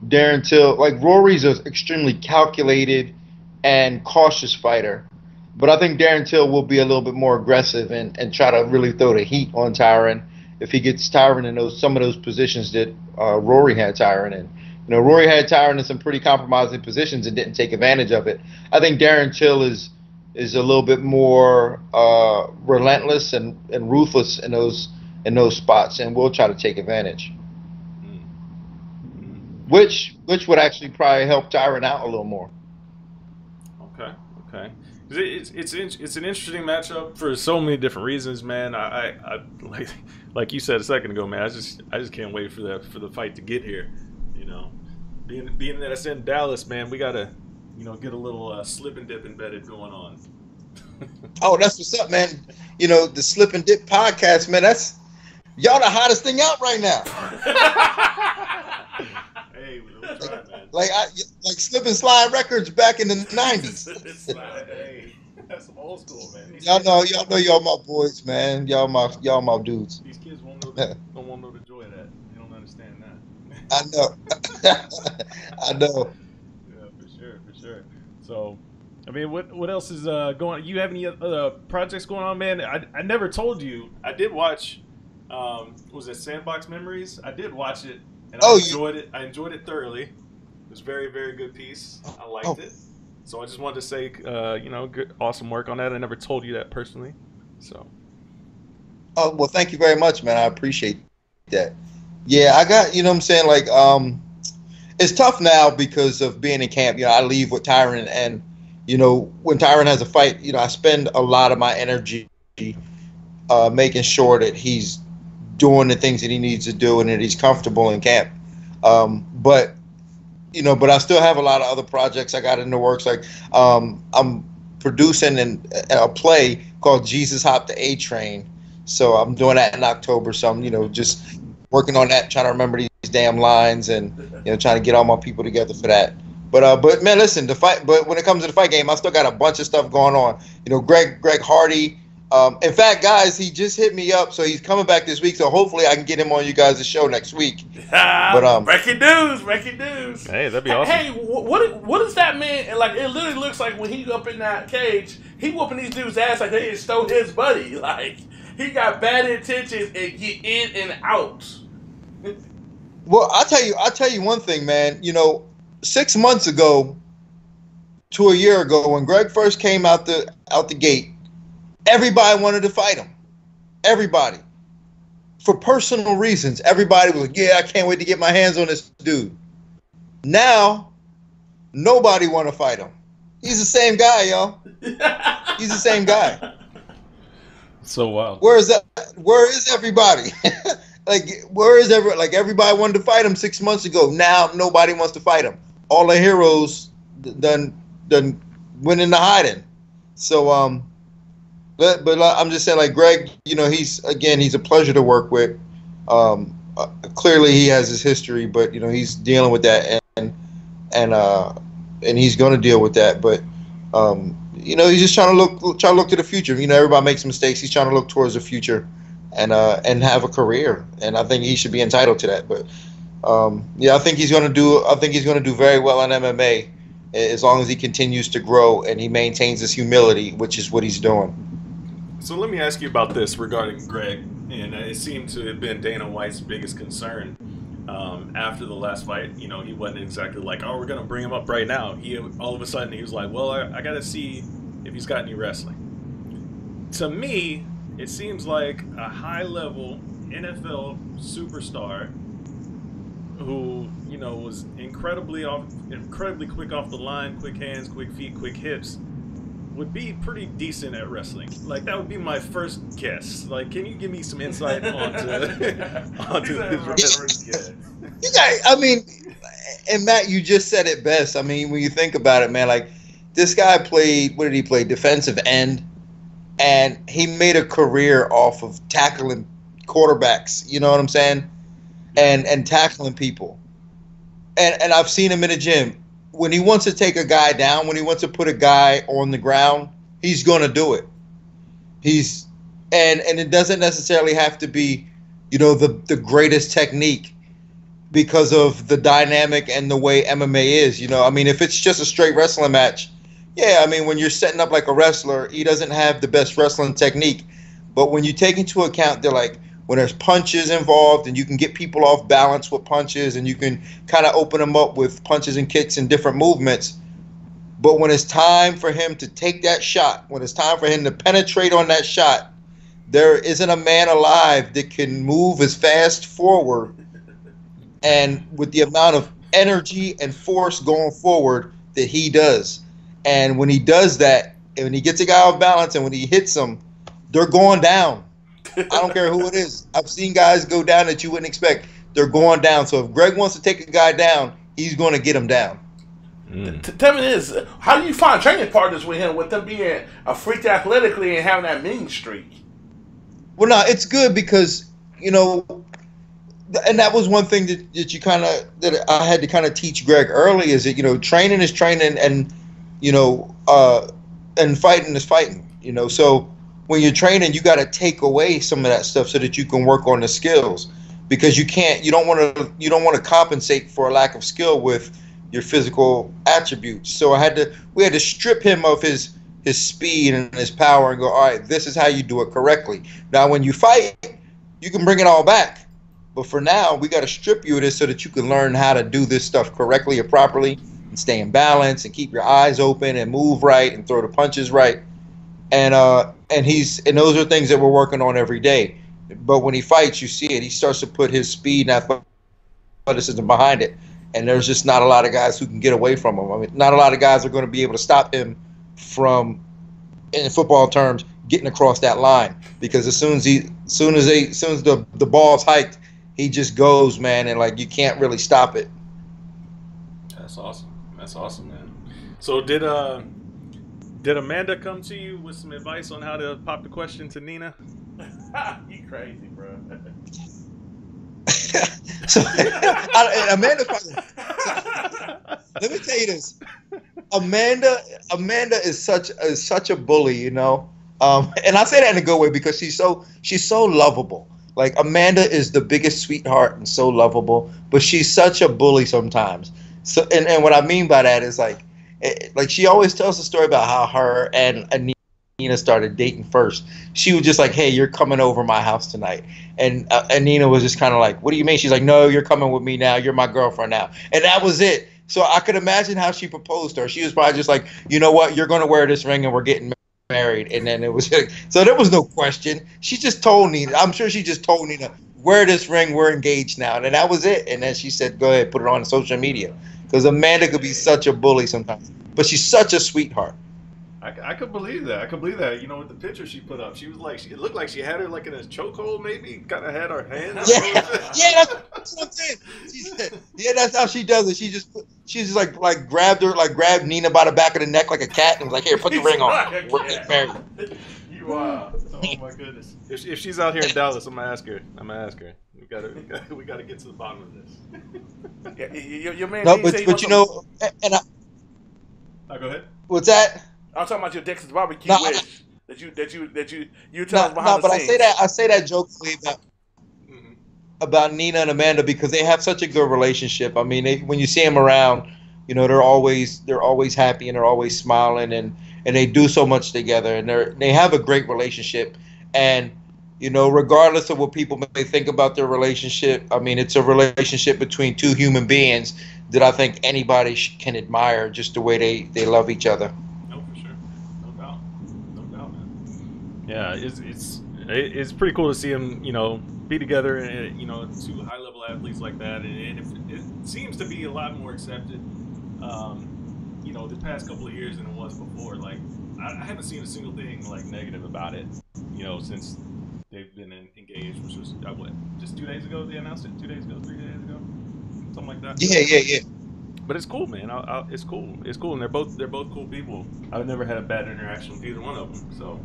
Darren Till, like Rory's an extremely calculated and cautious fighter, but I think Darren Till will be a little bit more aggressive and try to really throw the heat on Tyron if he gets Tyron in some of those positions that Rory had Tyron in. You know, Rory had Tyron in some pretty compromising positions and didn't take advantage of it. I think Darren Till is a little bit more relentless and ruthless in those spots, and will try to take advantage. Which would actually probably help Tyron out a little more. Okay. It's an interesting matchup for so many different reasons, man. I like you said a second ago, man. I just can't wait for the fight to get here. You know, being that it's in Dallas, man, we gotta, you know, get a little slip and dip embedded going on. Oh, that's what's up, man. You know, the Slip and Dip podcast, man. That's y'all the hottest thing out right now. Hey, we'll try, man. Like Slip and Slide Records back in the '90s. Hey, that's some old school, man. Y'all know y'all my boys, man. Y'all my dudes. These kids won't know the joy of that. You don't understand that. I know. I know. Yeah, for sure. So, I mean, what else is going on? You have any other projects going on, man? I never told you. I did watch, was it Sandbox Memories? I did watch it, and I enjoyed it. I enjoyed it thoroughly. It was a very, very good piece. I liked it. So I just wanted to say, you know, good, awesome work on that. I never told you that personally. So. Oh, well, thank you very much, man. I appreciate that. Yeah, I got, you know what I'm saying? Like, it's tough now because of being in camp. You know, I leave with Tyron, and, you know, when Tyron has a fight, you know, I spend a lot of my energy making sure that he's doing the things that he needs to do and that he's comfortable in camp. But I still have a lot of other projects I got in the works. Like, I'm producing a play called Jesus Hop the A Train. So I'm doing that in October. So I'm, you know, just working on that, trying to remember these damn lines and, you know, trying to get all my people together for that. But man, listen, but when it comes to the fight game, I still got a bunch of stuff going on. You know, Greg Hardy. In fact, guys, he just hit me up, so he's coming back this week. So hopefully, I can get him on you guys' show next week. But breaking news. Hey, that'd be awesome. Hey, what is that man? And like, it literally looks like when he up in that cage, he whooping these dudes' ass like they just stole his buddy. Like, he got bad intentions and get in and out. Well, I'll tell you one thing, man. You know, 6 months ago to a year ago, when Greg first came out the gate, everybody wanted to fight him. Everybody. For personal reasons. Everybody was like, yeah, I can't wait to get my hands on this dude. Now, nobody want to fight him. He's the same guy, y'all. He's the same guy. So wild. Where is everybody? Like, everybody wanted to fight him 6 months ago. Now, nobody wants to fight him. All the heroes done went into hiding. So, But I'm just saying, like, Greg, you know, he's a pleasure to work with. Clearly, he has his history, but, you know, he's dealing with that, and he's going to deal with that. But, you know, he's just trying to look to the future. You know, everybody makes mistakes. He's trying to look towards the future and have a career, and I think he should be entitled to that. But Yeah, I think he's going to do. I think he's going to do very well in MMA as long as he continues to grow and he maintains his humility, which is what he's doing. So let me ask you about this regarding Greg, and it seemed to have been Dana White's biggest concern after the last fight. You know, he wasn't exactly like, "Oh, we're gonna bring him up right now." He all of a sudden he was like, "Well, I got to see if he's got any wrestling." To me, it seems like a high-level NFL superstar who, you know, was incredibly quick off the line, quick hands, quick feet, quick hips, would be pretty decent at wrestling. Like, that would be my first guess. Like, can you give me some insight onto his first guess? I mean, and Matt, you just said it best. I mean, when you think about it, man, like this guy played. What did he play? Defensive end, and he made a career off of tackling quarterbacks. You know what I'm saying? And tackling people. And I've seen him in the gym. When he wants to take a guy down, when he wants to put a guy on the ground, he's going to do it. And it doesn't necessarily have to be, you know, the greatest technique because of the dynamic and the way MMA is. You know, I mean, if it's just a straight wrestling match, yeah, I mean, when you're setting up like a wrestler, he doesn't have the best wrestling technique. But when you take into account, they're like, when there's punches involved and you can get people off balance with punches and you can kind of open them up with punches and kicks and different movements. But when it's time for him to take that shot, when it's time for him to penetrate on that shot, there isn't a man alive that can move as fast forward and with the amount of energy and force going forward that he does. And when he does that, and when he gets a guy off balance and when he hits them, they're going down. I don't care who it is. I've seen guys go down that you wouldn't expect. They're going down. So if Greg wants to take a guy down, he's going to get him down. Tell me this: how do you find training partners with him, with them being a freak athletically and having that mean streak? Well, no, it's good because, you know, and that was one thing that you kind of that I had to kind of teach Greg early is that, you know, training is training and, you know, and fighting is fighting. You know, so when you're training, you got to take away some of that stuff so that you can work on the skills, because you don't want to compensate for a lack of skill with your physical attributes. So we had to strip him of his speed and his power and go, all right, this is how you do it correctly. Now, when you fight, you can bring it all back. But for now, we got to strip you of this so that you can learn how to do this stuff correctly or properly and stay in balance and keep your eyes open and move right and throw the punches right. And those are things that we're working on every day. But when he fights, you see it. He starts to put his speed and athleticism behind it. And there's just not a lot of guys who can get away from him. I mean, not a lot of guys are going to be able to stop him from, in football terms, getting across that line. Because as soon as the ball's hiked, he just goes, man, and like you can't really stop it. That's awesome, man. So did Amanda come to you with some advice on how to pop the question to Nina? You crazy, bro. So, Amanda, let me tell you this. Amanda is such a bully, you know. And I say that in a good way because she's so lovable. Like, Amanda is the biggest sweetheart and so lovable, but she's such a bully sometimes. So, and what I mean by that is like she always tells the story about how her and Nina started dating first. She was just like, "Hey, you're coming over my house tonight," and Nina was just kind of like, "What do you mean?" She's like, "No, you're coming with me now. You're my girlfriend now," and that was it. So I could imagine how she proposed to her. She was probably just like, "You know what? You're going to wear this ring, and we're getting married." And then it was like, so there was no question. She just told Nina. I'm sure she just told Nina, "Wear this ring. We're engaged now," and then that was it. And then she said, "Go ahead, put it on social media," because Amanda could be such a bully sometimes, but she's such a sweetheart. I could believe that. I could believe that. You know, with the picture she put up, she was like, it looked like she had her like in a chokehold, maybe. Kind of had her hand. Yeah, that's what I'm saying. That's how she does it. She just like grabbed Nina by the back of the neck like a cat and was like, "Here, put the ring on. We're getting married." You are. Oh my goodness. If she's out here in Dallas, I'm gonna ask her. We gotta get to the bottom of this. Your man. No, but you know, and go ahead. What's that? I'm talking about your Texas barbecue wish that you tell us behind the scenes. But I say that jokingly about. Mm-hmm. about Nina and Amanda because they have such a good relationship. I mean, when you see them around, you know, they're always happy and they're always smiling and they do so much together and they have a great relationship. And you know, regardless of what people may think about their relationship, I mean, it's a relationship between two human beings that I think anybody can admire just the way they love each other. No, for sure, no doubt, no doubt, man. Yeah, it's pretty cool to see them, you know, be together and you know, two high level athletes like that, and it seems to be a lot more accepted, you know, the past couple of years than it was before. Like I haven't seen a single thing like negative about it, you know, since they've been engaged, which was what, just 2 days ago they announced it, 2 days ago, 3 days ago, something like that. Yeah. But it's cool, man. It's cool, and they're both cool people. I've never had a bad interaction with either one of them, so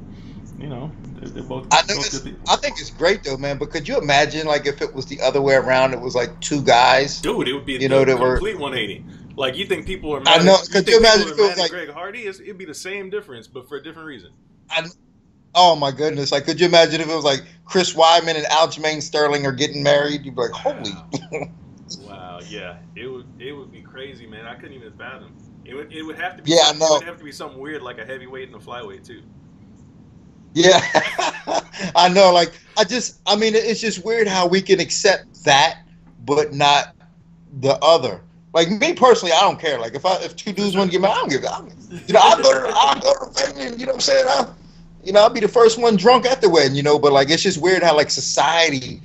you know, they're both. I know both good people. I think it's great though, man. But could you imagine like if it was the other way around? It was like two guys. Dude, it would be you know, a complete 180. Like you think people are mad? I know. Could you imagine if it was like Greg Hardy? It'd be the same difference, but for a different reason. Oh my goodness! Like, could you imagine if it was like Chris Weidman and Aljamain Sterling are getting married? You'd be like, holy. Wow, yeah, it would be crazy, man. I couldn't even fathom. It would have to be. Yeah, I know. It would have to be something weird, like a heavyweight and a flyweight too. Yeah, I know. Like, I mean, it's just weird how we can accept that, but not the other. Like me personally, I don't care. Like if two dudes want to get married, I don't give. You know, I'll go to wedding. You know what I'm saying? I'll be the first one drunk at the wedding. You know, but like it's just weird how like society,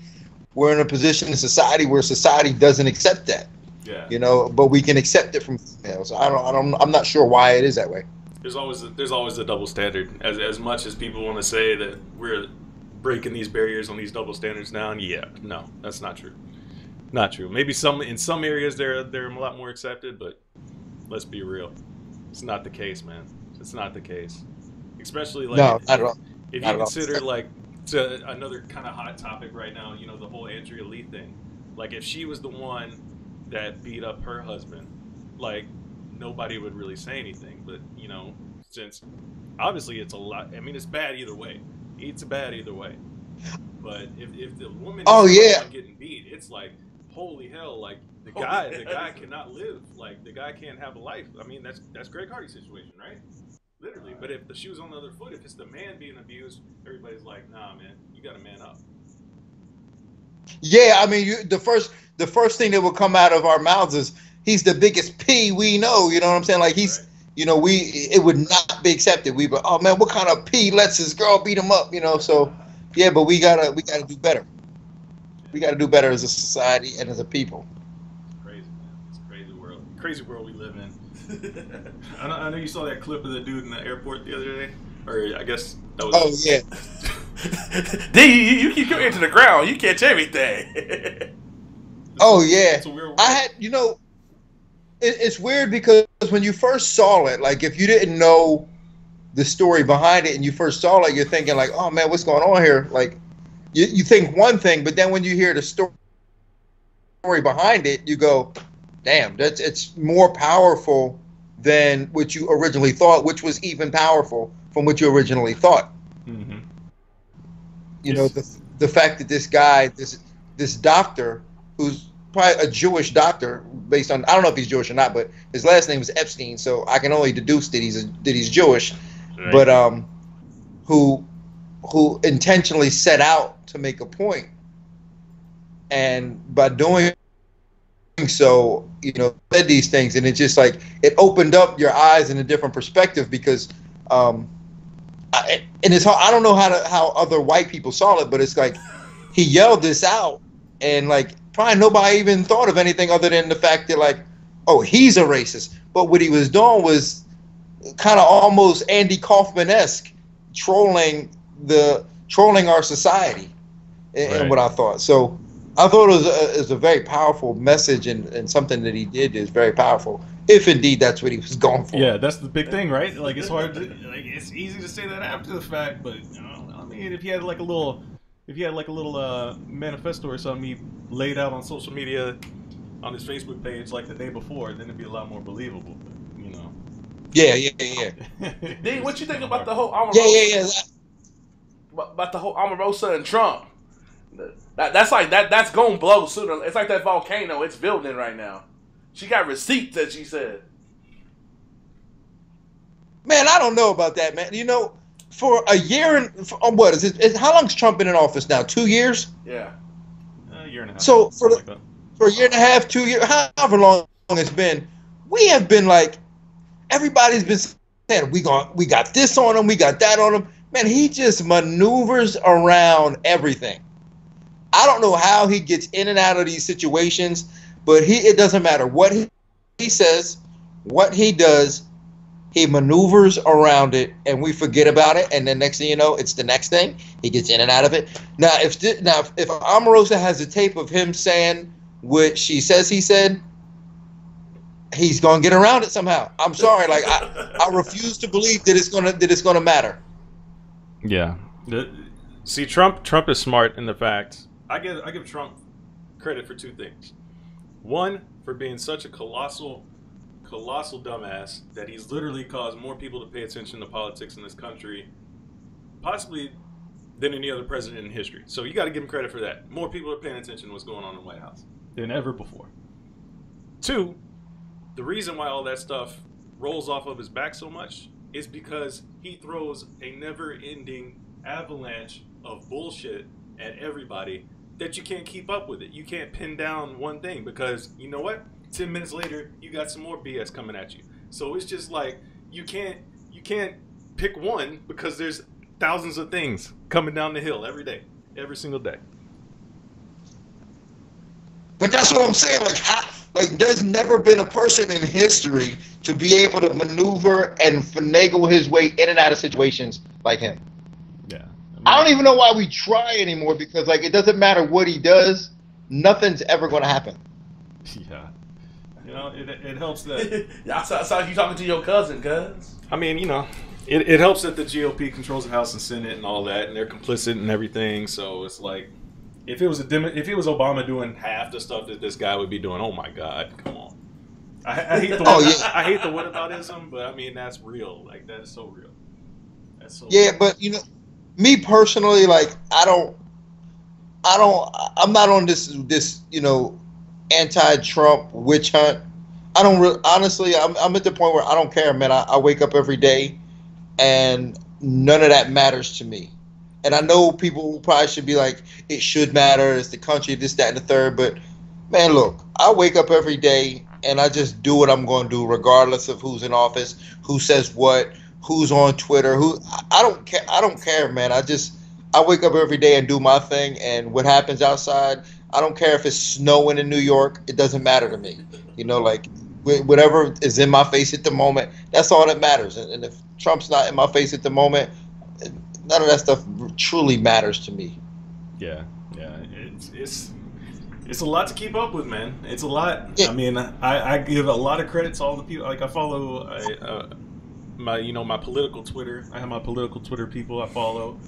we're in a position in society where society doesn't accept that. Yeah. You know, but we can accept it from females. I'm not sure why it is that way. There's always a double standard. As much as people want to say that we're breaking these barriers on these double standards now, and yeah, no, that's not true. Not true. Maybe in some areas they're a lot more accepted, but let's be real, it's not the case, man. It's not the case. Especially like no, not at all. If you consider like to another kind of hot topic right now, you know, the whole Andrea Lee thing. Like if she was the one that beat up her husband, like nobody would really say anything. But you know, since obviously it's a lot. I mean, it's bad either way. It's bad either way. But if the woman is getting beat, it's like holy hell! Like the guy cannot live. Like the guy can't have a life. I mean, that's Greg Hardy's situation, right? Literally. But if the shoe's on the other foot, if it's the man being abused, everybody's like, nah, man, you got to man up. Yeah, I mean, the first thing that will come out of our mouths is he's the biggest P we know. You know what I'm saying? Like he's, right. You know, it would not be accepted. We would, oh man, what kind of P lets his girl beat him up? You know, so yeah, but we gotta do better. We gotta do better as a society and as a people. It's crazy, man. It's a crazy world we live in. I know you saw that clip of the dude in the airport the other day, or I guess that was. Oh yeah. You keep your ear to the ground. You catch everything. Oh yeah. It's a weird I had, you know, it's weird because when you first saw it, like if you didn't know the story behind it and you first saw it, you're thinking like, oh man, what's going on here? Like you think one thing, but then when you hear the story behind it, you go, damn, it's more powerful than what you originally thought, which was even powerful from what you originally thought. Mm-hmm. You know, the fact that this guy, this doctor, who's probably a Jewish doctor, based on, I don't know if he's Jewish or not, but his last name is Epstein, so I can only deduce that he's Jewish, right. But who intentionally set out to make a point, and by doing so, you know, said these things, and it just like it opened up your eyes in a different perspective because, and it's hard, I don't know how other white people saw it, but it's like he yelled this out, and like probably nobody even thought of anything other than the fact that like, oh, he's a racist. But what he was doing was kind of almost Andy Kaufman-esque, trolling our society, and what I thought. So I thought it was a very powerful message, and something that he did is very powerful, if indeed that's what he was going for. Yeah, that's the big thing, right? Like it's hard to, like it's easy to say that after the fact, but you know, I mean, if he had like a little manifesto or something he laid out on social media on his Facebook page like the day before, then it'd be a lot more believable. But, you know. Yeah. Dean, what you think about the whole Omarosa? Yeah. About the whole Omarosa and Trump? That's like that. That's gonna blow sooner. It's like that volcano. It's building right now. She got receipts, as she said. Man, I don't know about that, man. You know, for a year and what is it? How long's Trump been in office now? 2 years? Yeah, A year and a half. So for like that. for a year and a half, 2 years, however long it's been, we have been like, everybody's been saying we got this on him, we got that on him. Man, he just maneuvers around everything. I don't know how he gets in and out of these situations, but it doesn't matter what he says, what he does, he maneuvers around it, and we forget about it. And then next thing you know, it's the next thing. He gets in and out of it. Now, if Omarosa has a tape of him saying what she says he said, he's gonna get around it somehow. I'm sorry, like I refuse to believe that it's gonna matter. Yeah. See, Trump is smart in the fact. I give Trump credit for two things. One, for being such a colossal dumbass that he's literally caused more people to pay attention to politics in this country, possibly than any other president in history. So you got to give him credit for that. More people are paying attention to what's going on in the White House than ever before. Two, the reason why all that stuff rolls off of his back so much is because he throws a never-ending avalanche of bullshit at everybody that you can't keep up with it. You can't pin down one thing because, you know what? 10 minutes later, you got some more BS coming at you. So it's just like you can't pick one because there's thousands of things coming down the hill every day, every single day. But that's what I'm saying. Like there's never been a person in history to be able to maneuver and finagle his way in and out of situations like him. Yeah. I don't even know why we try anymore because like it doesn't matter what he does, nothing's ever going to happen. Yeah. You know, it helps that. I saw you talking to your cousin, cuz. I mean, you know, it helps that the GOP controls the House and Senate and all that, and they're complicit and everything. So it's like, if it was Obama doing half the stuff that this guy would be doing, oh my God, come on. I hate the I hate the whataboutism, but I mean that's real. Like that is so real. That's so. Yeah, real. but you know, me personally, like I'm not on this you know, anti-Trump witch hunt. I don't really, honestly, I'm at the point where I don't care, man. I wake up every day and none of that matters to me. And I know people probably should be like, it should matter, it's the country, this, that, and the third. But man, look, I wake up every day and I just do what I'm going to do, regardless of who's in office, who says what, who's on Twitter, I don't care, man. I wake up every day and do my thing, and what happens outside, I don't care if it's snowing in New York. It doesn't matter to me. You know, like whatever is in my face at the moment, that's all that matters. And if Trump's not in my face at the moment, none of that stuff truly matters to me. Yeah. It's a lot to keep up with, man. It's a lot. Yeah. I mean, I give a lot of credit to all the people. Like I follow my political Twitter. I have my political Twitter people I follow,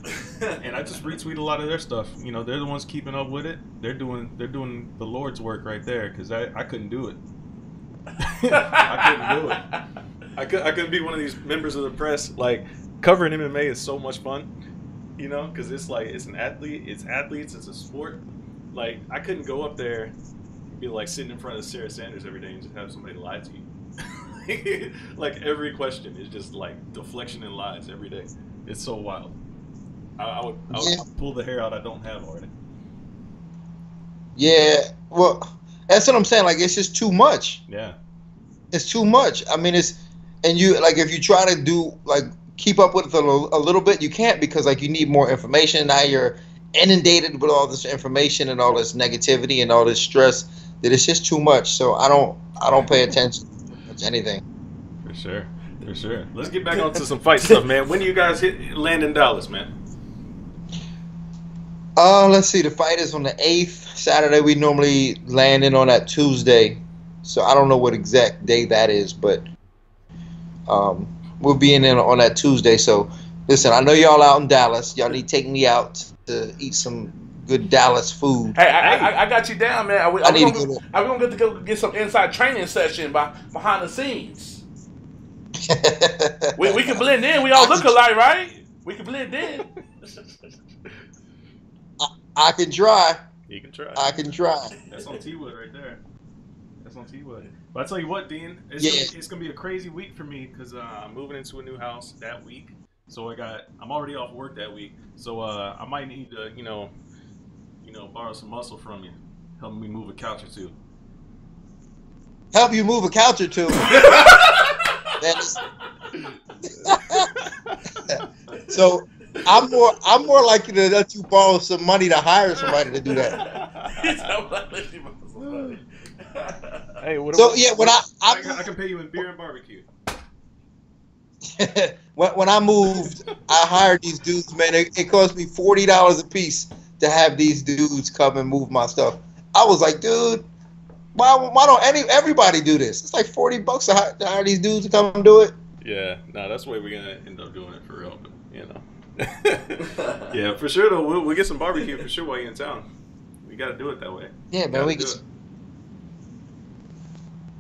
and I just retweet a lot of their stuff. You know, they're the ones keeping up with it. They're doing the Lord's work right there because I couldn't do it. I couldn't do it. I couldn't be one of these members of the press. Like covering MMA is so much fun, you know, because it's like it's athletes, it's a sport. Like I couldn't go up there and be like sitting in front of Sarah Sanders every day and just have somebody lie to you. Like every question is just like deflection and lies every day. It's so wild. I would pull the hair out I don't have already. Yeah, well, that's what I'm saying. Like it's just too much. Yeah, it's too much. I mean, you like if you try to do like keep up with it a little bit, you can't because like you need more information. Now you're inundated with all this information and all this negativity and all this stress that it's just too much. So I don't pay attention to anything. For sure. Let's get back onto some fight stuff, man. When do you guys land in Dallas, man? Let's see. The fight is on the 8th. Saturday. We normally land in on that Tuesday. So I don't know what exact day that is, but we'll be in on that Tuesday. So listen, I know y'all out in Dallas. Y'all need to take me out to eat some good Dallas food. Hey, I got you down, man. Are we gonna get to go get some inside training session behind the scenes? we can blend in. We all look alike, right? We can blend in. I can try. He can try. I can try. That's on T-Wood right there. That's on T-Wood. But I tell you what, Dean, it's gonna be a crazy week for me because I'm moving into a new house that week. So I'm already off work that week. So I might need to, borrow some muscle from you, help me move a couch or two. Help you move a couch or two. So I'm more likely to let you borrow some money to hire somebody to do that. Hey, when I can pay you in beer and barbecue. when I moved, I hired these dudes, man. It cost me $40 a piece to have these dudes come and move my stuff. I was like, dude, why don't everybody do this? It's like $40 to hire these dudes to come and do it. Yeah, no, that's the way we're gonna end up doing it for real. But, yeah, for sure though. We'll get some barbecue for sure while you're in town. We got to do it that way. Yeah, man, we get.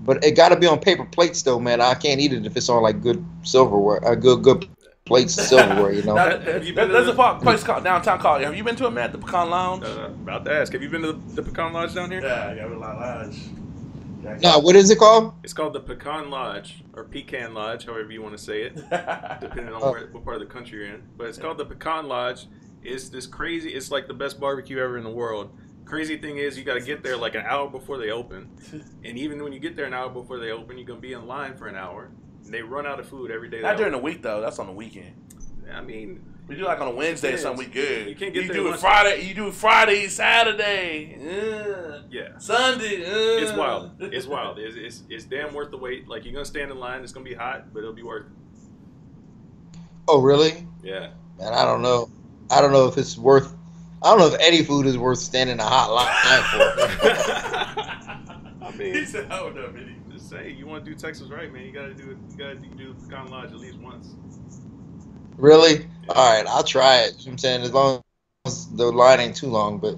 But it got to be on paper plates, though, man. I can't eat it if it's on like good silverware, good plates of silverware. There's a place called downtown called. Have you been to it, man? The Pecan Lounge. About to ask. Have you been to the Pecan Lodge down here? Yeah, I got a lot of lodge. No, what is it called? It's called the Pecan Lodge or Pecan Lodge, however you want to say it, depending on what part of the country you're in. But it's called the Pecan Lodge. It's this crazy. It's like the best barbecue ever in the world. Crazy thing is, you got to get there like an hour before they open, and even when you get there an hour before they open, you're gonna be in line for an hour. And they run out of food every day. Not during the week though. That's on the weekend. I mean, we do like on a Wednesday or something. We good. You can't get there. Do it Friday. You do it Friday, Saturday. Yeah. Sunday. It's wild. It's wild. It's damn worth the wait. Like you're gonna stand in line. It's gonna be hot, but it'll be worth it. Oh really? Yeah. Man, I don't know. I don't know if it's worth. I don't know if any food is worth standing a hot line for. I mean, just say you want to do Texas right, man. You gotta do it. You gotta do the Pecan Lodge at least once. Really? Yeah. All right, I'll try it. You know what I'm saying, as long as the line ain't too long. But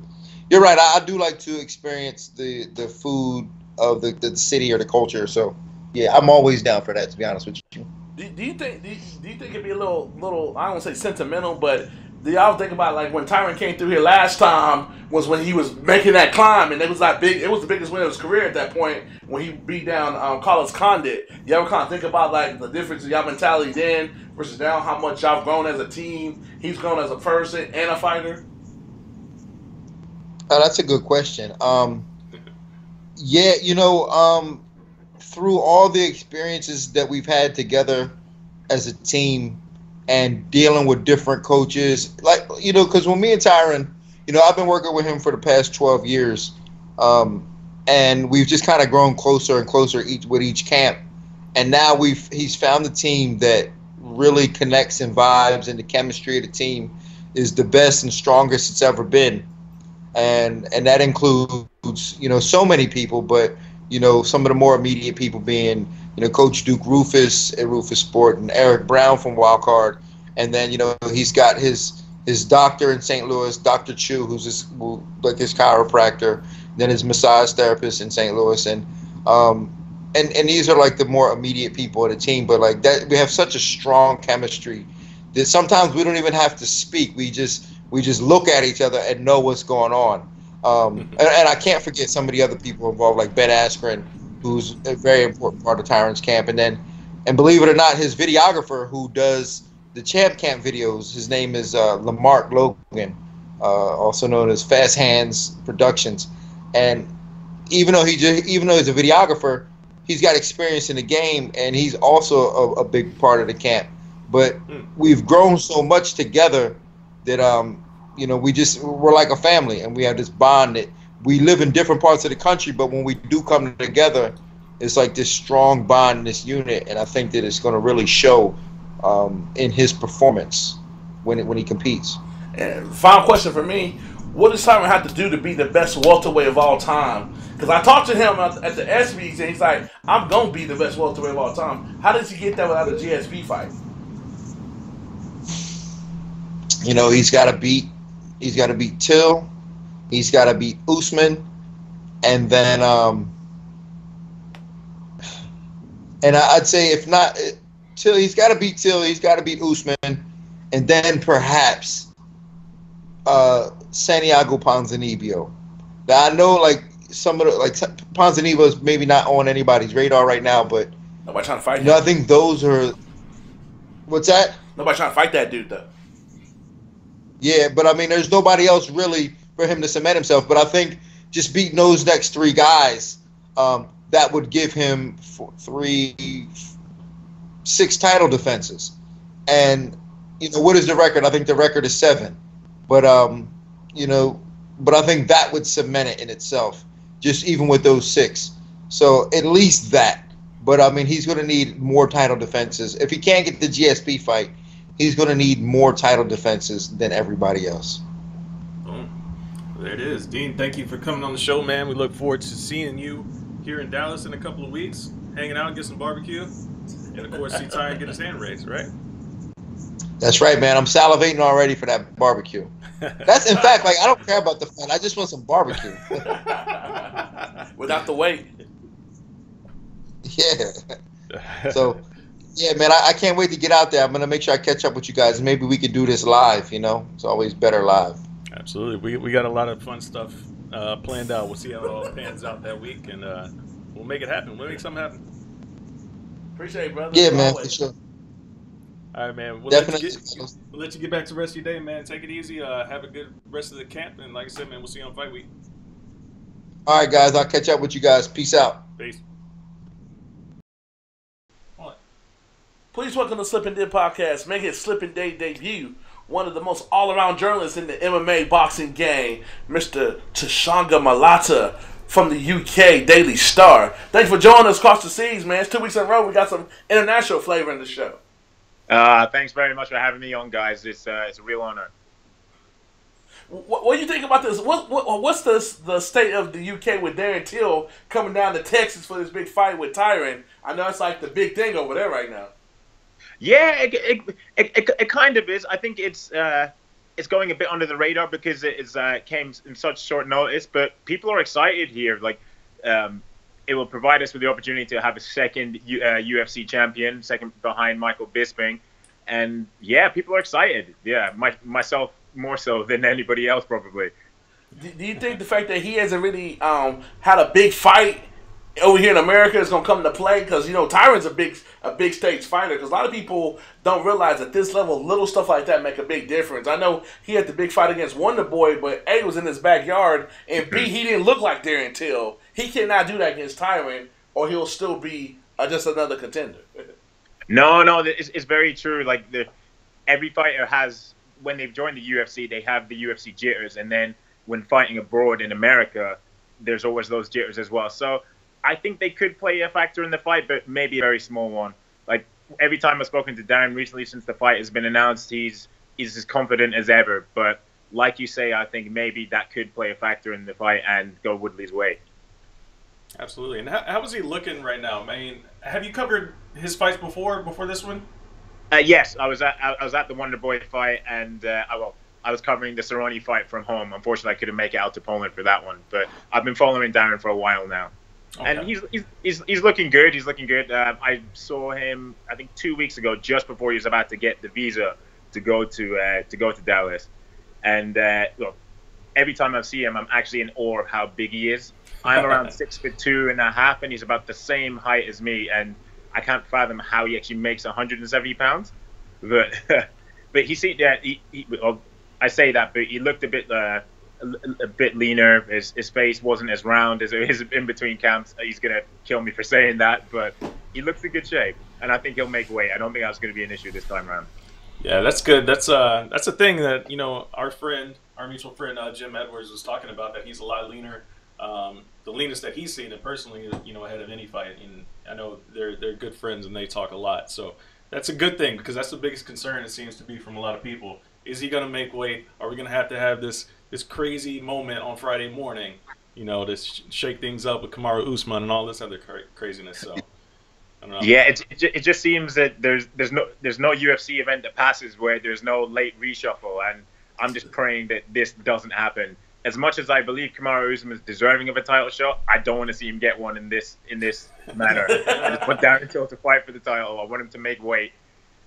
you're right. I do like to experience the food of the city or the culture. So yeah, I'm always down for that. To be honest with you. Do you think it'd be a little I don't want to say sentimental, but do y'all think about like when Tyron came through here last time was when he was making that climb and it was like big. It was the biggest win of his career at that point when he beat down Carlos Condit. You ever kind of think about like the difference in y'all mentality then versus now? How much y'all grown as a team? He's grown as a person and a fighter. Oh, that's a good question. Yeah, through all the experiences that we've had together as a team. And dealing with different coaches, because when me and Tyron, I've been working with him for the past 12 years, and we've just kind of grown closer and closer with each camp. And now he's found the team that really connects and vibes, and the chemistry of the team is the best and strongest it's ever been. And that includes, so many people, but, some of the more immediate people being, Coach Duke Rufus at Rufus Sport and Eric Brown from Wildcard. And then, he's got his doctor in St. Louis, Dr. Chu, who's his chiropractor, then his massage therapist in St. Louis. And these are like the more immediate people of the team. But like that, we have such a strong chemistry that sometimes we don't even have to speak. We just look at each other and know what's going on. And I can't forget some of the other people involved, like Ben Askren, who's a very important part of Tyron's camp. And believe it or not, his videographer who does the Champ Camp videos, his name is Lamarck Logan, also known as Fast Hands Productions. And even though he's a videographer, he's got experience in the game, and he's also a big part of the camp. But we've grown so much together that we're like a family, and we have this bond that we live in different parts of the country, but when we do come together, it's like this strong bond in this unit, and I think that it's going to really show in his performance when he competes. And final question for me: what does Tyron have to do to be the best welterweight of all time? Because I talked to him at the ESPYs, and he's like, "I'm gonna be the best welterweight of all time." How does he get that without a GSP fight? He's got to beat Till. He's got to beat Usman, and then and I'd say if not Till, he's got to beat Till. He's got to beat Usman, and then perhaps Santiago Ponzinibbio. Now, I know like some of the like Ponzinibbio is maybe not on anybody's radar right now, but Nobody trying to fight you him. know I think those are what's that? Nobody trying to fight that dude though. Yeah, but I mean, there's nobody else really for him to cement himself. But I think just beating those next three guys, that would give him 6 title defenses. And you know, what is the record? I think the record is 7. But you know, but I think that would cement it in itself, just even with those 6. So at least that. But I mean, he's going to need more title defenses. If he can't get the GSP fight, he's going to need more title defenses than everybody else. Boom. There it is. Dean, thank you for coming on the show, man. We look forward to seeing you here in Dallas in a couple of weeks, hanging out, get some barbecue, and of course, see Ty get his hand raised, right? That's right, man. I'm salivating already for that barbecue. That's, in fact, like, I don't care about the fight. I just want some barbecue. Without the weight. Yeah. So, yeah, man, I can't wait to get out there. I'm going to make sure I catch up with you guys. Maybe we could do this live, you know? It's always better live. Absolutely. We got a lot of fun stuff planned out. We'll see how it all pans out that week, and we'll make it happen. We'll make something happen. Appreciate it, brother. Yeah, man, for sure. All right, man. Definitely. We'll let you get back to the rest of your day, man. Take it easy. Have a good rest of the camp, and like I said, man, we'll see you on fight week. All right, guys. I'll catch up with you guys. Peace out. Peace. Please welcome to Slip and Dip Podcast, making his Slip and Day debut. One of the most all-around journalists in the MMA boxing game, Mr. Chisanga Malata from the UK Daily Star. Thanks for joining us across the seas, man. It's 2 weeks in a row. We got some international flavor in the show. Thanks very much for having me on, guys. It's a real honor. What do you think about this? What's the state of the UK with Darren Till coming down to Texas for this big fight with Tyron? I know it's like the big thing over there right now. Yeah, it kind of is. I think it's going a bit under the radar because it came in such short notice. But people are excited here. Like, it will provide us with the opportunity to have a second UFC champion, second behind Michael Bisping, and yeah, people are excited. Yeah, myself more so than anybody else probably. Do you think the fact that he hasn't really had a big fight over here in America is going to come into play? Because, you know, Tyron's a big stage fighter. Because a lot of people don't realize at this level, little stuff like that make a big difference. I know he had the big fight against Wonder Boy, but A, was in his backyard, and B, he didn't look like Darren Till. He cannot do that against Tyron, or he'll still be just another contender. No, it's very true. Like, every fighter has, when they've joined the UFC, they have the UFC jitters. And then when fighting abroad in America, there's always those jitters as well. So I think they could play a factor in the fight, but maybe a very small one. Like, every time I've spoken to Darren recently since the fight has been announced, he's as confident as ever. But like you say, I think maybe that could play a factor in the fight and go Woodley's way. Absolutely. And how is he looking right now? I mean, have you covered his fights before this one? Yes, I was at the Wonder Boy fight, and I was covering the Cerrone fight from home. Unfortunately, I couldn't make it out to Poland for that one, but I've been following Darren for a while now. Okay. And he's looking good. He's looking good. I saw him, I think, 2 weeks ago, just before he was about to get the visa to go to Dallas. And look, every time I see him, I'm actually in awe of how big he is. I'm around 6'2.5", and he's about the same height as me. And I can't fathom how he actually makes 170 pounds. But he seemed well, I say that, but he looked a bit leaner. His face wasn't as round as it is in between camps. He's gonna kill me for saying that, but he looks in good shape, and I think he'll make weight. I don't think that's gonna be an issue this time around. Yeah, that's good. That's a thing that, you know, our mutual friend Jim Edwards was talking about, that he's a lot leaner. The leanest that he's seen it personally, you know, ahead of any fight. And I know they're good friends and they talk a lot. So that's a good thing, because that's the biggest concern, it seems to be, from a lot of people. Is he going to make weight? Are we going to have this crazy moment on Friday morning, you know, to shake things up with Kamaru Usman and all this other craziness? So, I don't know. Yeah, it just seems that there's no UFC event that passes where there's no late reshuffle, and I'm just praying that this doesn't happen. As much as I believe Kamaru Usman is deserving of a title shot, I don't want to see him get one in this manner. I just want Darren Till to fight for the title. I want him to make weight,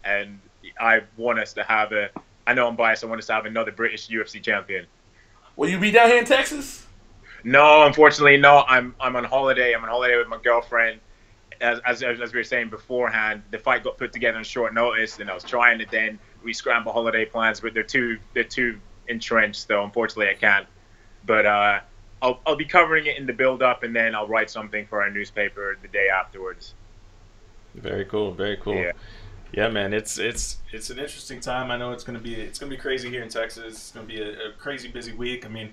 and I want us to have I know I'm biased. I want us to have another British UFC champion. Will you be down here in Texas? No, unfortunately, no. I'm on holiday. I'm on holiday with my girlfriend. As we were saying beforehand, the fight got put together on short notice, and I was trying to then re-scramble holiday plans, but they're too entrenched. So unfortunately, I can't. But I'll be covering it in the build-up, and then I'll write something for our newspaper the day afterwards. Very cool. Very cool. Yeah. Yeah, man, it's an interesting time. I know it's gonna be crazy here in Texas. It's gonna be a crazy busy week. I mean,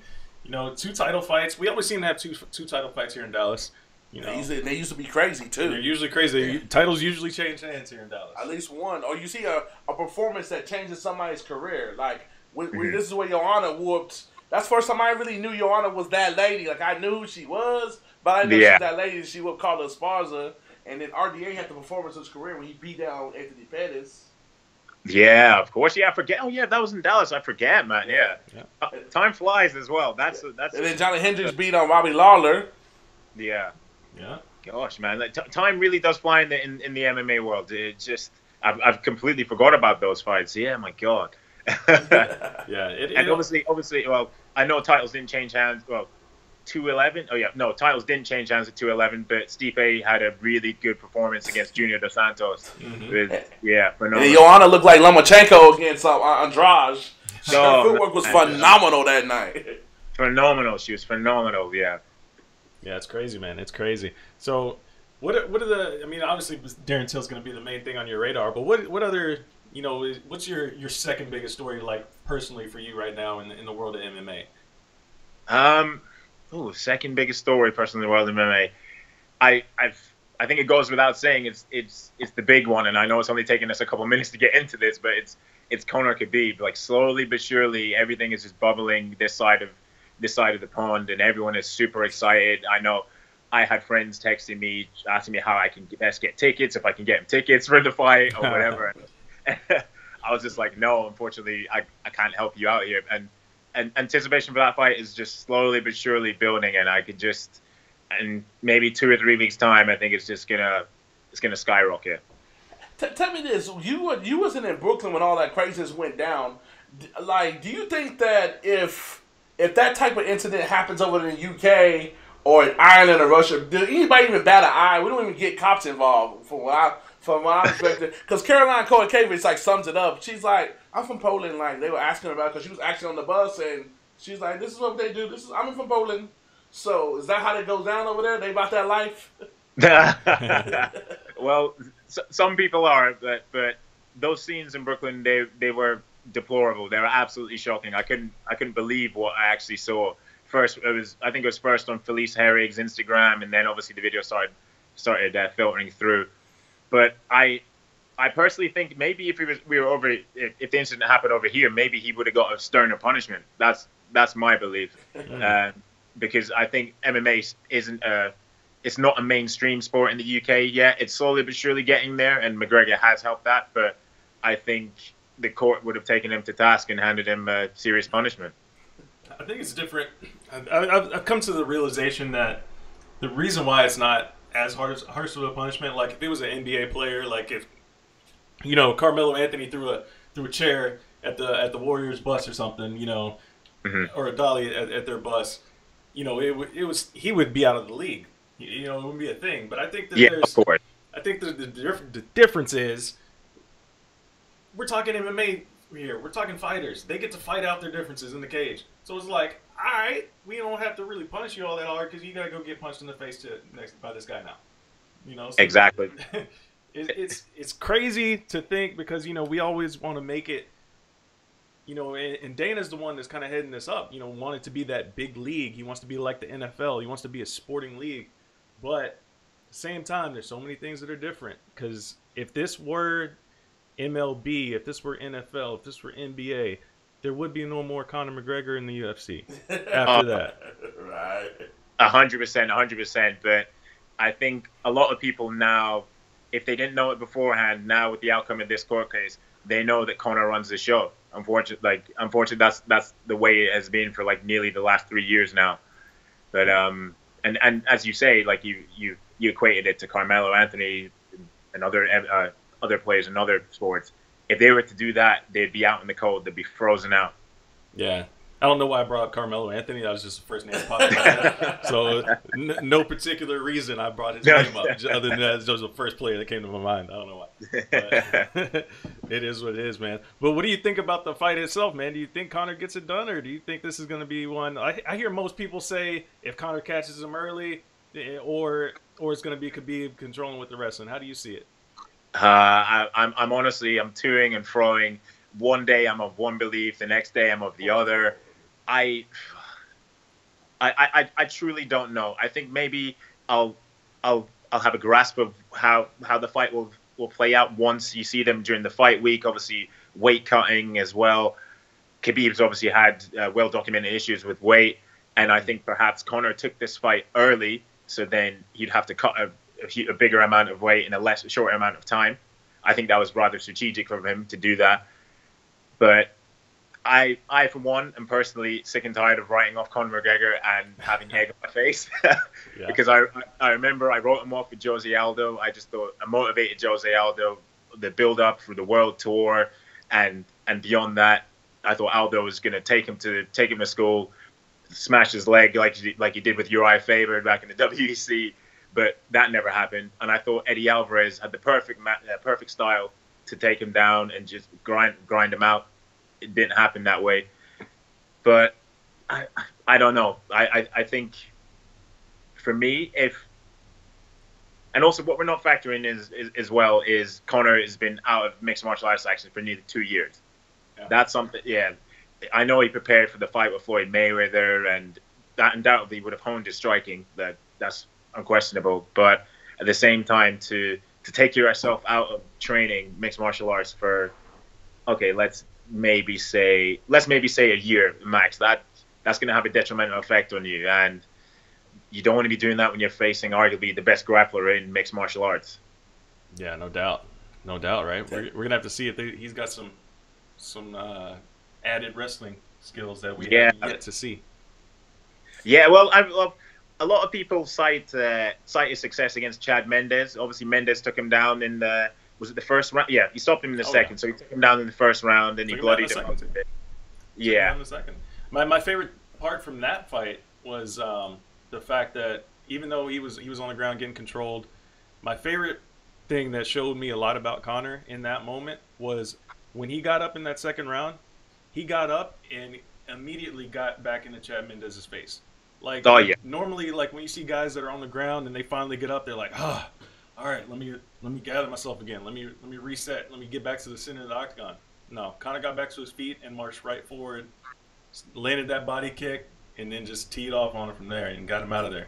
2 title fights. We always seem to have two title fights here in Dallas. They used to be crazy too. They're usually crazy. Titles usually change hands here in Dallas. At least one. Or you see a performance that changes somebody's career. Like this is where Joanna whooped. That's the first time I really knew Joanna was that lady. Like I knew who she was, but I didn't know she was that lady. She whooped Carla Esparza. And then RDA had the performance of his career when he beat down Anthony Pettis. Yeah, of course. Yeah, I forget. Oh, yeah, that was in Dallas. I forget, man. Yeah. Time flies as well. That's. And then Johnny Hendricks beat on Robbie Lawler. Yeah. Yeah. Gosh, man, time really does fly in the MMA world. It just I've completely forgot about those fights. Yeah, my God. Yeah. And obviously, well, I know titles didn't change hands. Well, 211. Oh yeah, no, titles didn't change hands at 211, but Stipe had a really good performance against Junior Dos Santos. Mm-hmm. Phenomenal. And Joanna looked like Lomachenko against Andrade. Her footwork was phenomenal that night. Phenomenal. She was phenomenal. Yeah. Yeah, it's crazy, man. It's crazy. So, what are the? I mean, obviously, Darren Till's going to be the main thing on your radar. But what other? What's your second biggest story like personally for you right now in the world of MMA? Second biggest story personally in the world of MMA. I think it goes without saying it's the big one, and I know it's only taken us a couple minutes to get into this, but it's Conor Khabib. Like slowly but surely, everything is just bubbling this side of the pond, and everyone is super excited. I know I had friends texting me, asking me how I can best get tickets, if I can get them tickets for the fight or whatever. I was just like, no, unfortunately, I can't help you out here. And anticipation for that fight is just slowly but surely building, and I could just, in maybe 2 or 3 weeks time, I think it's gonna skyrocket. Tell me this: you wasn't in Brooklyn when all that craziness went down. Like, do you think that if that type of incident happens over in the UK or in Ireland or Russia, do anybody even bat an eye? We don't even get cops involved, from what I'm expecting. Because Caroline Koakevich like sums it up. She's like, I'm from Poland. Like they were asking her about because she was actually on the bus, and she's like, this is what they do. I'm from Poland. So is that how it goes down over there? They about that life? Well, some people are, but those scenes in Brooklyn, they were deplorable. They were absolutely shocking. I couldn't believe what I actually saw. First, I think it was first on Felice Herrig's Instagram, and then obviously the video started filtering through. But I personally think maybe if if the incident happened over here, maybe he would have got a sterner punishment. That's my belief, because I think MMA it's not a mainstream sport in the UK yet. It's slowly but surely getting there, and McGregor has helped that. But I think the court would have taken him to task and handed him a serious punishment. I think it's different. I've come to the realization that the reason why it's not as harsh of a punishment, like if it was an NBA player, like if Carmelo Anthony threw a chair at the Warriors bus or something, or a dolly at their bus, he would be out of the league. It wouldn't be a thing. But I think that of course. I think the difference is we're talking MMA here. We're talking fighters. They get to fight out their differences in the cage. So it's like, all right, we don't have to really punish you all that hard because you got to go get punched in the face by this guy now. So exactly. It's crazy to think because, we always want to make it, and Dana's the one that's kind of heading this up, wanted to be that big league. He wants to be like the NFL. He wants to be a sporting league. But at the same time, there's so many things that are different because if this were MLB, if this were NFL, if this were NBA, there would be no more Conor McGregor in the UFC after that. Right. 100%. But I think a lot of people now, if they didn't know it beforehand, now with the outcome of this court case, they know that Conor runs the show. Unfortunately, that's the way it has been for like nearly the last 3 years now. But and as you say, like you equated it to Carmelo Anthony and other players in other sports. If they were to do that, they'd be out in the cold. They'd be frozen out. Yeah, I don't know why I brought up Carmelo Anthony. That was just the first name that popped in my head. So no particular reason I brought his name up. Other than that, it was the first player that came to my mind. I don't know why. But it is what it is, man. But what do you think about the fight itself, man? Do you think Conor gets it done, or do you think this is going to be one? I hear most people say if Conor catches him early, or it's going to be Khabib controlling with the wrestling. How do you see it? I'm honestly, I'm toing and froing. One day I'm of one belief, the next day I'm of the other. I truly don't know. I think maybe I'll have a grasp of how the fight will play out once you see them during the fight week. Obviously, weight cutting as well. Khabib's obviously had well documented issues with weight, and I think perhaps Conor took this fight early, so then he'd have to cut a bigger amount of weight in a shorter amount of time. I think that was rather strategic from him to do that. But I for one, am personally sick and tired of writing off Conor McGregor and having egg on my face. Because I remember I wrote him off with Jose Aldo. I just thought a motivated Jose Aldo, the build up for the world tour and beyond that, I thought Aldo was going to take him to school, smash his leg like he did with Uriah Faber back in the WEC. But that never happened. And I thought Eddie Alvarez had the perfect style to take him down and just grind him out. It didn't happen that way. But I don't know. I think for me, and also what we're not factoring is as well is Conor has been out of mixed martial arts action for nearly 2 years. Yeah. That's something. Yeah, I know he prepared for the fight with Floyd Mayweather, and that undoubtedly would have honed his striking. That's unquestionable. But at the same time, to take yourself out of training mixed martial arts for, okay, let's maybe say a year max. That's going to have a detrimental effect on you, and you don't want to be doing that when you're facing arguably the best grappler in mixed martial arts. Yeah, no doubt, right? We're gonna have to see if he's got some added wrestling skills that we have yet to see. Yeah, well, a lot of people cite his success against Chad Mendes. Obviously, Mendes took him down in the first round? Yeah, he stopped him in the second. Yeah. So he took him down in the first round, and he bloodied him up a bit. Yeah. In the second. My favorite part from that fight was the fact that even though he was on the ground getting controlled, my favorite thing that showed me a lot about Conor in that moment was when he got up in that second round, he got up and immediately got back into Chad Mendez's face. Like, normally, like when you see guys that are on the ground and they finally get up, they're like, all right, let me gather myself again. Let me reset. Let me get back to the center of the octagon. No, Conor got back to his feet and marched right forward, landed that body kick, and then just teed off on him from there and got him out of there.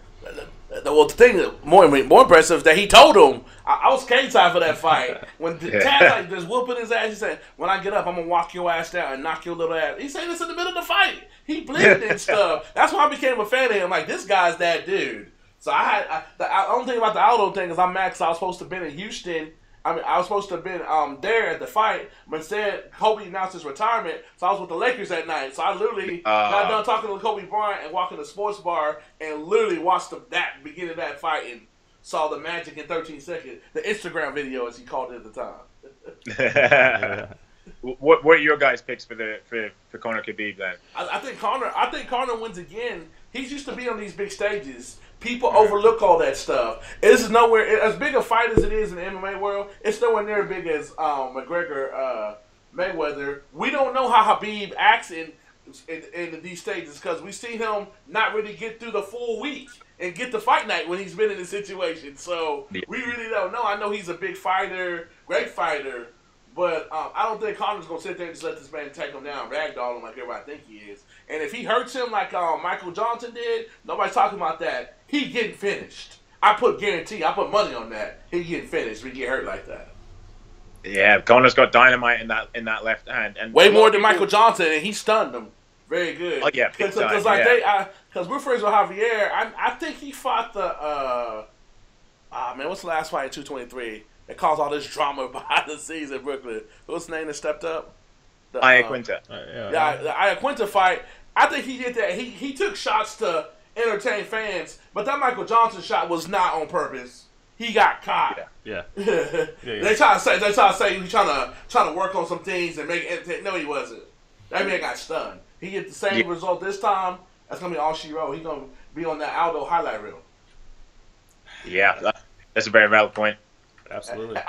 Well, the thing that more impressive is that he told him, I was K-time for that fight. When Taz like just whooping his ass, he said, when I get up, I'm going to walk your ass down and knock your little ass. He said this in the middle of the fight. He bleeded and stuff. That's why I became a fan of him. Like, this guy's that dude. So the only thing about the Aldo thing is I'm mad because I was supposed to have been in Houston. I was supposed to have been there at the fight, but instead Kobe announced his retirement, so I was with the Lakers that night. So I literally got done talking to Kobe Bryant and walked in the sports bar and literally watched that beginning of that fight and saw the magic in 13 seconds. The Instagram video, as he called it at the time. What are your guys' picks for Conor Khabib then? I think Conor wins again. He's used to be on these big stages. People overlook all that stuff. It's nowhere as big a fight as it is in the MMA world. It's nowhere near as big as McGregor Mayweather. We don't know how Khabib acts in these stages because we see him not really get through the full week and get the fight night when he's been in this situation. So we really don't know. I know he's a big fighter, great fighter. But I don't think Conor's going to sit there and just let this man take him down, ragdoll him like everybody think he is. And if he hurts him like Michael Johnson did, nobody's talking about that. He getting finished. I put money on that. He getting finished if he get hurt like that. Yeah, Conor's got dynamite in that left hand. And way more than Michael Johnson, and he stunned him very good. Oh, yeah. Because we're friends with Javier. I think he fought the what's the last fight in 223? That caused all this drama behind the scenes in Brooklyn. What's the name that stepped up? Iaquinta. The Iaquinta fight. I think he did that. He took shots to entertain fans, but that Michael Johnson shot was not on purpose. He got caught. Yeah. They try to say he's trying to work on some things and make it entertain. No, he wasn't. That man got stunned. he get the same result this time, that's gonna be all she wrote. He's gonna be on that Aldo highlight reel. Yeah, that's a very valid point. Absolutely.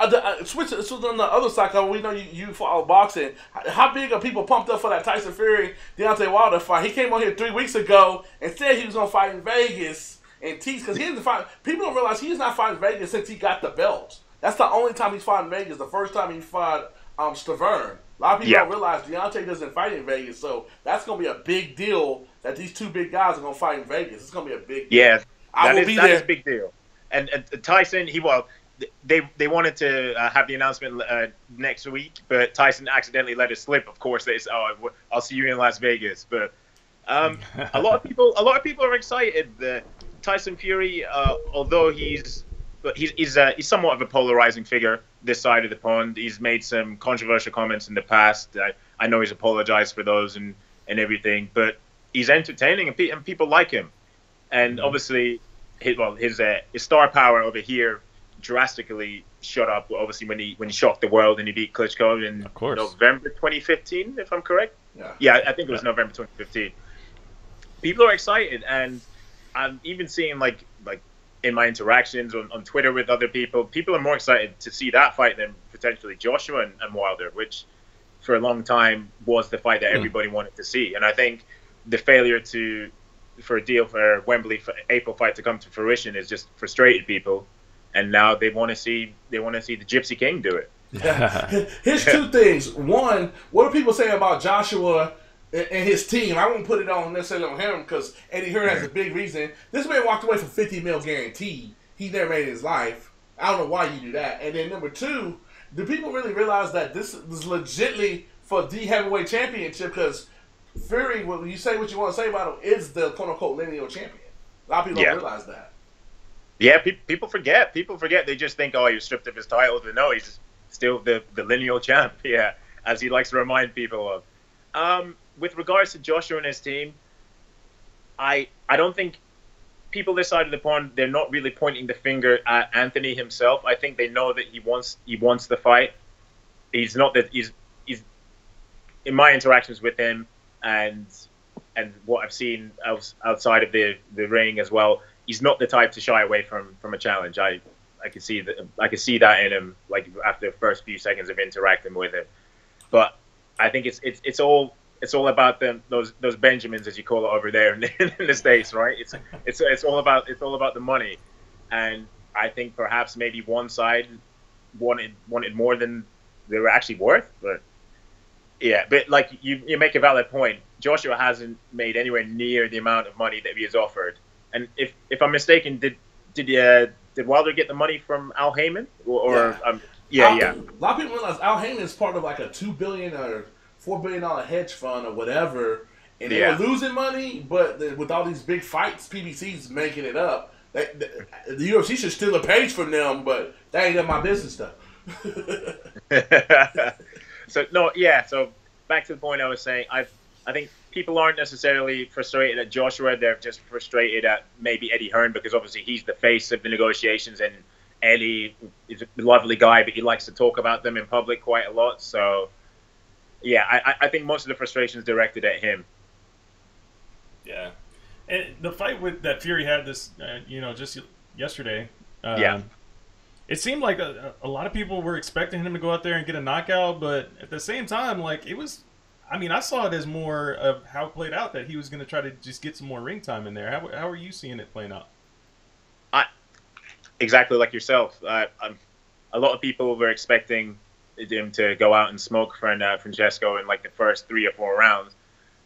Switch on the other side, because we know you follow boxing. How big are people pumped up for that Tyson Fury Deontay Wilder fight? He came on here 3 weeks ago and said he was gonna fight in Vegas and tease, because he didn't fight. People don't realize he's not fighting Vegas since he got the belt. That's the only time he's fought in Vegas. The first time he fought Stavern. A lot of people don't realize Deontay doesn't fight in Vegas, so that's gonna be a big deal that these two big guys are gonna fight in Vegas. It's gonna be a big deal. Yeah, I will be there. That is a big deal. And Tyson, they wanted to have the announcement next week, but Tyson accidentally let it slip. Of course, they said, "Oh, I'll see you in Las Vegas." But a lot of people are excited. Tyson Fury, although he's somewhat of a polarizing figure this side of the pond. He's made some controversial comments in the past. I know he's apologized for those and everything, but he's entertaining and people like him. And obviously, his star power over here drastically shot up. Obviously, when he shocked the world and he beat Klitschko in November 2015, if I'm correct. Yeah, I think it was November 2015. People are excited, and I'm even seeing like in my interactions on Twitter with other people are more excited to see that fight than potentially Joshua and Wilder, which for a long time was the fight that everybody wanted to see. And I think the failure for a deal for Wembley for April fight to come to fruition is just frustrated people, and now they want to see the Gypsy King do it. Here's two things. One, what do people say about Joshua and his team? I won't put it on necessarily on him, because Eddie Hearn has a big reason. This man walked away from $50 million guaranteed. He never made it in his life. I don't know why you do that. And then number two, do people really realize that this is legitly for the heavyweight championship? Because Fury, when you say what you want to say about him, is the quote-unquote lineal champion. A lot of people don't realize that. Yeah, people forget. They just think, oh, he was stripped of his title. But no, he's still the lineal champ, as he likes to remind people of. With regards to Joshua and his team, I don't think people this side of the pond, they're not really pointing the finger at Anthony himself. I think they know that he wants the fight. He's in my interactions with him and what I've seen outside of the ring as well, he's not the type to shy away from a challenge. I can see that in him, like after the first few seconds of interacting with him. But I think it's all about those Benjamins, as you call it over there in the States, right? It's all about the money, and I think perhaps maybe one side wanted more than they were actually worth. But yeah, but like you make a valid point. Joshua hasn't made anywhere near the amount of money that he has offered, and if I'm mistaken, did Wilder get the money from Al Heyman or A lot of people realize Al Heyman is part of like a $2 billion or $4 billion hedge fund or whatever, and they were losing money, but with all these big fights, PBC's making it up. The UFC should steal a page from them, but that ain't my business stuff. So back to the point I was saying, I think people aren't necessarily frustrated at Joshua. They're just frustrated at maybe Eddie Hearn, because obviously he's the face of the negotiations, and Eddie is a lovely guy, but he likes to talk about them in public quite a lot. So yeah, I think most of the frustration is directed at him. Yeah, and the fight that Fury had just yesterday. It seemed like a lot of people were expecting him to go out there and get a knockout, but at the same time, like it was. I mean, I saw it as more of how it played out, that he was going to try to just get some more ring time in there. How are you seeing it playing out? Exactly like yourself. A lot of people were expecting him to go out and smoke Francesco in like the first 3 or 4 rounds.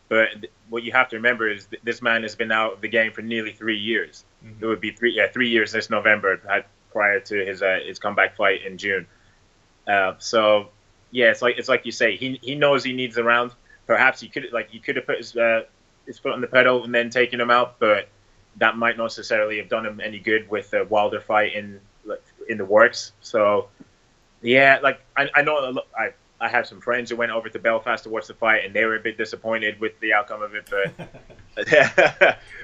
But what you have to remember is this man has been out of the game for nearly 3 years. Mm-hmm. It would be 3 years this November, prior to his comeback fight in June. So yeah, it's like you say, he knows he needs a round. Perhaps he could have put his foot on the pedal and then taken him out, but that might not necessarily have done him any good with the Wilder fight in the works. So yeah, like I know I have some friends who went over to Belfast to watch the fight, and they were a bit disappointed with the outcome of it,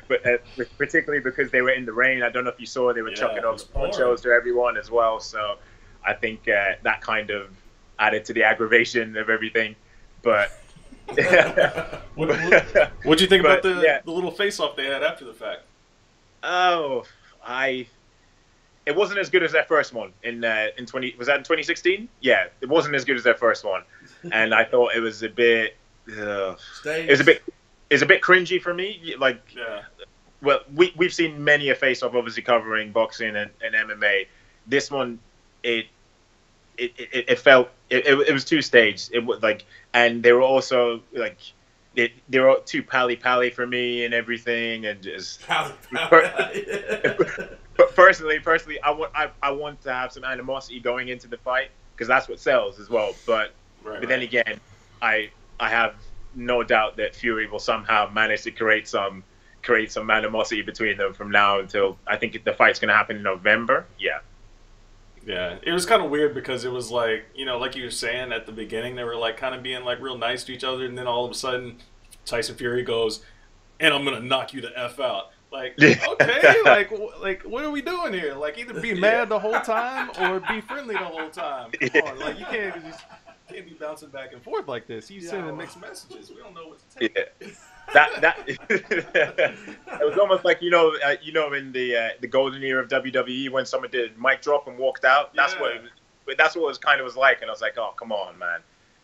but particularly because they were in the rain. I don't know if you saw, they were chucking up ponchos to everyone as well. So I think that kind of added to the aggravation of everything. But What'd you think about the little face-off they had after the fact? Oh, it wasn't as good as their first one in 2016? Yeah, it wasn't as good as their first one, and I thought it was a bit. It was a bit cringy for me. Like, well, we've seen many a face-off, obviously covering boxing and MMA. This one, it felt it was too staged. It was like, and they were also like. They were too pally for me and everything, and just personally, I want to have some animosity going into the fight because that's what sells as well. But then again, I have no doubt that Fury will somehow manage to create some animosity between them from now until I think the fight's going to happen in November. Yeah, it was kind of weird because it was like, like you were saying at the beginning, they were like kind of being like real nice to each other, and then all of a sudden, Tyson Fury goes, "And I'm gonna knock you the F out." Like, okay, like what are we doing here? Like, either be mad the whole time or be friendly the whole time. Come on, like you can't be bouncing back and forth like this. You sending mixed messages. We don't know what to take. Yeah. That it was almost like in the golden era of WWE when someone did mic drop and walked out. That's what it was kind of was like, and I was like, oh come on, man.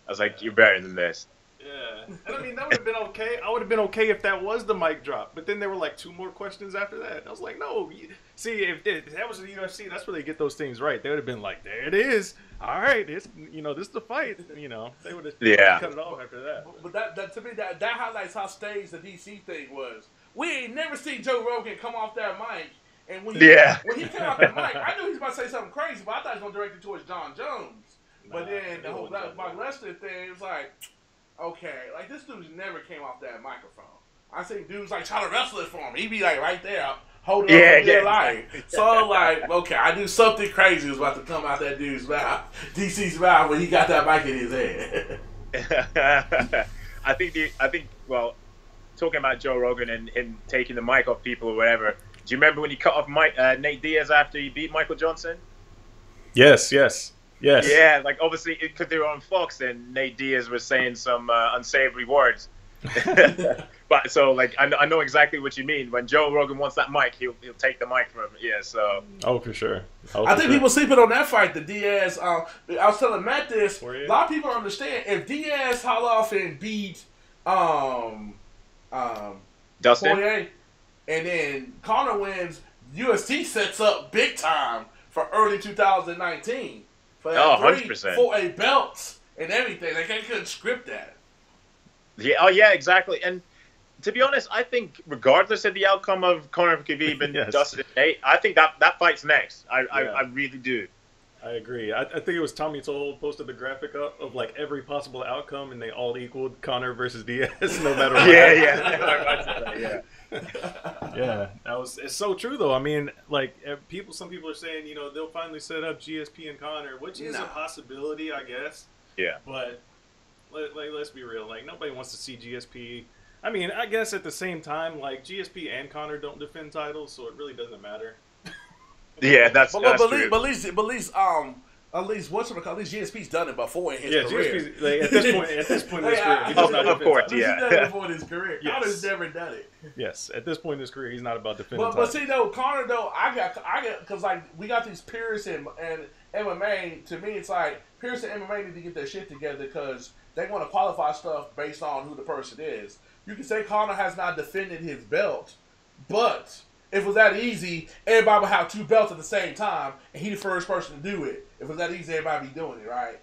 I was like, you're better than this. Yeah, and I mean that would have been okay. I would have been okay if that was the mic drop, but then there were like 2 more questions after that. I was like, no. See, if that was the UFC, that's where they get those things right. They would have been like, there it is. All right, it's this is the fight. They would have cut it off after that. But that to me that highlights how staged the DC thing was. We ain't never seen Joe Rogan come off that mic, and when he came off the mic, I knew he was about to say something crazy, but I thought he was going to direct it towards John Jones. But then the whole Brock Lesnar thing was like, okay, like this dude's never came off that microphone. I see dudes like try to wrestle it for him. He be like right there, holding up for dear life. So I'm like, okay, I knew something crazy was about to come out that dude's mouth, DC's mouth, when he got that mic in his head. I think. Well, talking about Joe Rogan and him taking the mic off people or whatever. Do you remember when he cut off Nate Diaz after he beat Michael Johnson? Yes. Yeah, like obviously because they were on Fox and Nate Diaz was saying some unsavory words. But so like I know exactly what you mean. When Joe Rogan wants that mic, he'll take the mic from him. Yeah, so. Oh, for sure. I think people sleeping on that fight. The Diaz. I was telling Matt this. A lot of people don't understand if Diaz haul off and beat Dustin, Poirier, and then Conor wins, UFC sets up big time for early 2019. For 100%. For a belt and everything. They couldn't script that. Yeah, oh yeah, exactly. And to be honest, I think regardless of the outcome of Conor Khabib and Dustin Nate, I think that fight's next. I really do. I agree. I think it was Tommy Toll posted the graphic up of like every possible outcome, and they all equaled Conor versus Diaz, no matter what. Yeah. Yeah, it's so true though. I mean, like some people are saying, they'll finally set up GSP and Conor, which is a possibility, I guess. Yeah. But let's be real. Like nobody wants to see GSP. I mean, I guess at the same time, like GSP and Conor don't defend titles, so it really doesn't matter. Yeah, that's true. But at least GSP's done it before in his career. GSP's like, at this point in his career, he's not of course, he's done it before in his career. Yes. Connor's never done it. Yes, at this point in his career, he's not about defending. But see though, Conor though, I got because like we got these Pierce and MMA. To me, it's like Pierce and MMA need to get their shit together because they want to qualify stuff based on who the person is. You can say Conor has not defended his belt, but if it was that easy, everybody would have 2 belts at the same time, and he's the first person to do it. If it was that easy, everybody would be doing it, right?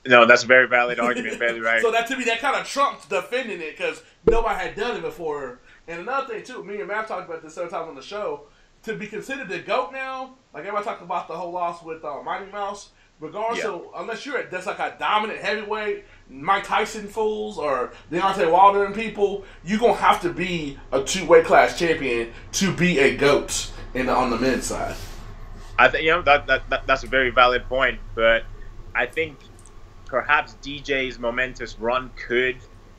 No, that's a very valid argument, very right. So that to me, that kind of trumps defending it because nobody had done it before. And another thing too, me and Matt talked about this several times on the show. To be considered the GOAT now, like everybody talking about the whole loss with Mighty Mouse. Regardless of, unless you're that's like a dominant heavyweight, Mike Tyson fools or Deontay Wilder and people, you're gonna have to be a 2-weight class champion to be a GOAT on the men's side. I think that's a very valid point, but I think perhaps DJ's momentous run could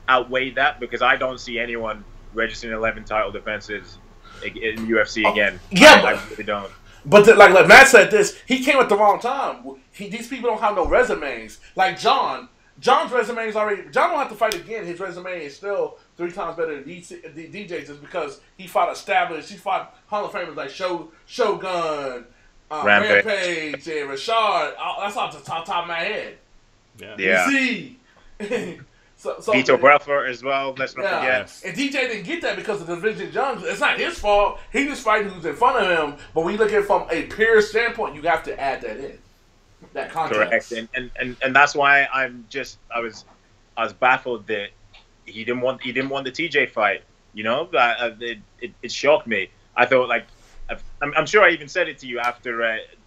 outweigh that because I don't see anyone registering 11 title defenses in UFC again. Yeah, I really don't. But like Matt said, he came at the wrong time. These people don't have no resumes. Like John John's resume is already. John don't have to fight again. His resume is still 3 times better than DJ's just because he fought established. He fought Hall of Famers like Shogun, Rampage, and Rashad. That's off the top of my head. Yeah. See. So Vito Belfort as well. Let's not forget. And DJ didn't get that because of the Division Jones. It's not his fault. He was fighting who's in front of him. But when you look at it from a pure standpoint, you have to add that in. That context. Correct. And that's why I was baffled that he didn't want the TJ fight. You know, it shocked me. I thought I'm sure I even said it to you after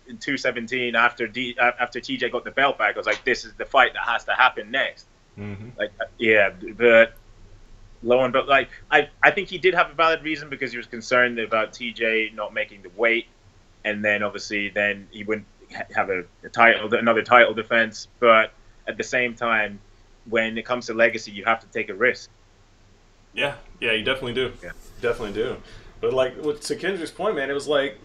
in 217 after TJ got the belt back. I was like, this is the fight that has to happen next. Mm-hmm. But lo and behold, I think he did have a valid reason because he was concerned about TJ not making the weight, and then obviously he wouldn't have another title defense. But at the same time, when it comes to legacy, you have to take a risk. Yeah, you definitely do. Yeah. Definitely do. But to Kendrick's point, man, it was like,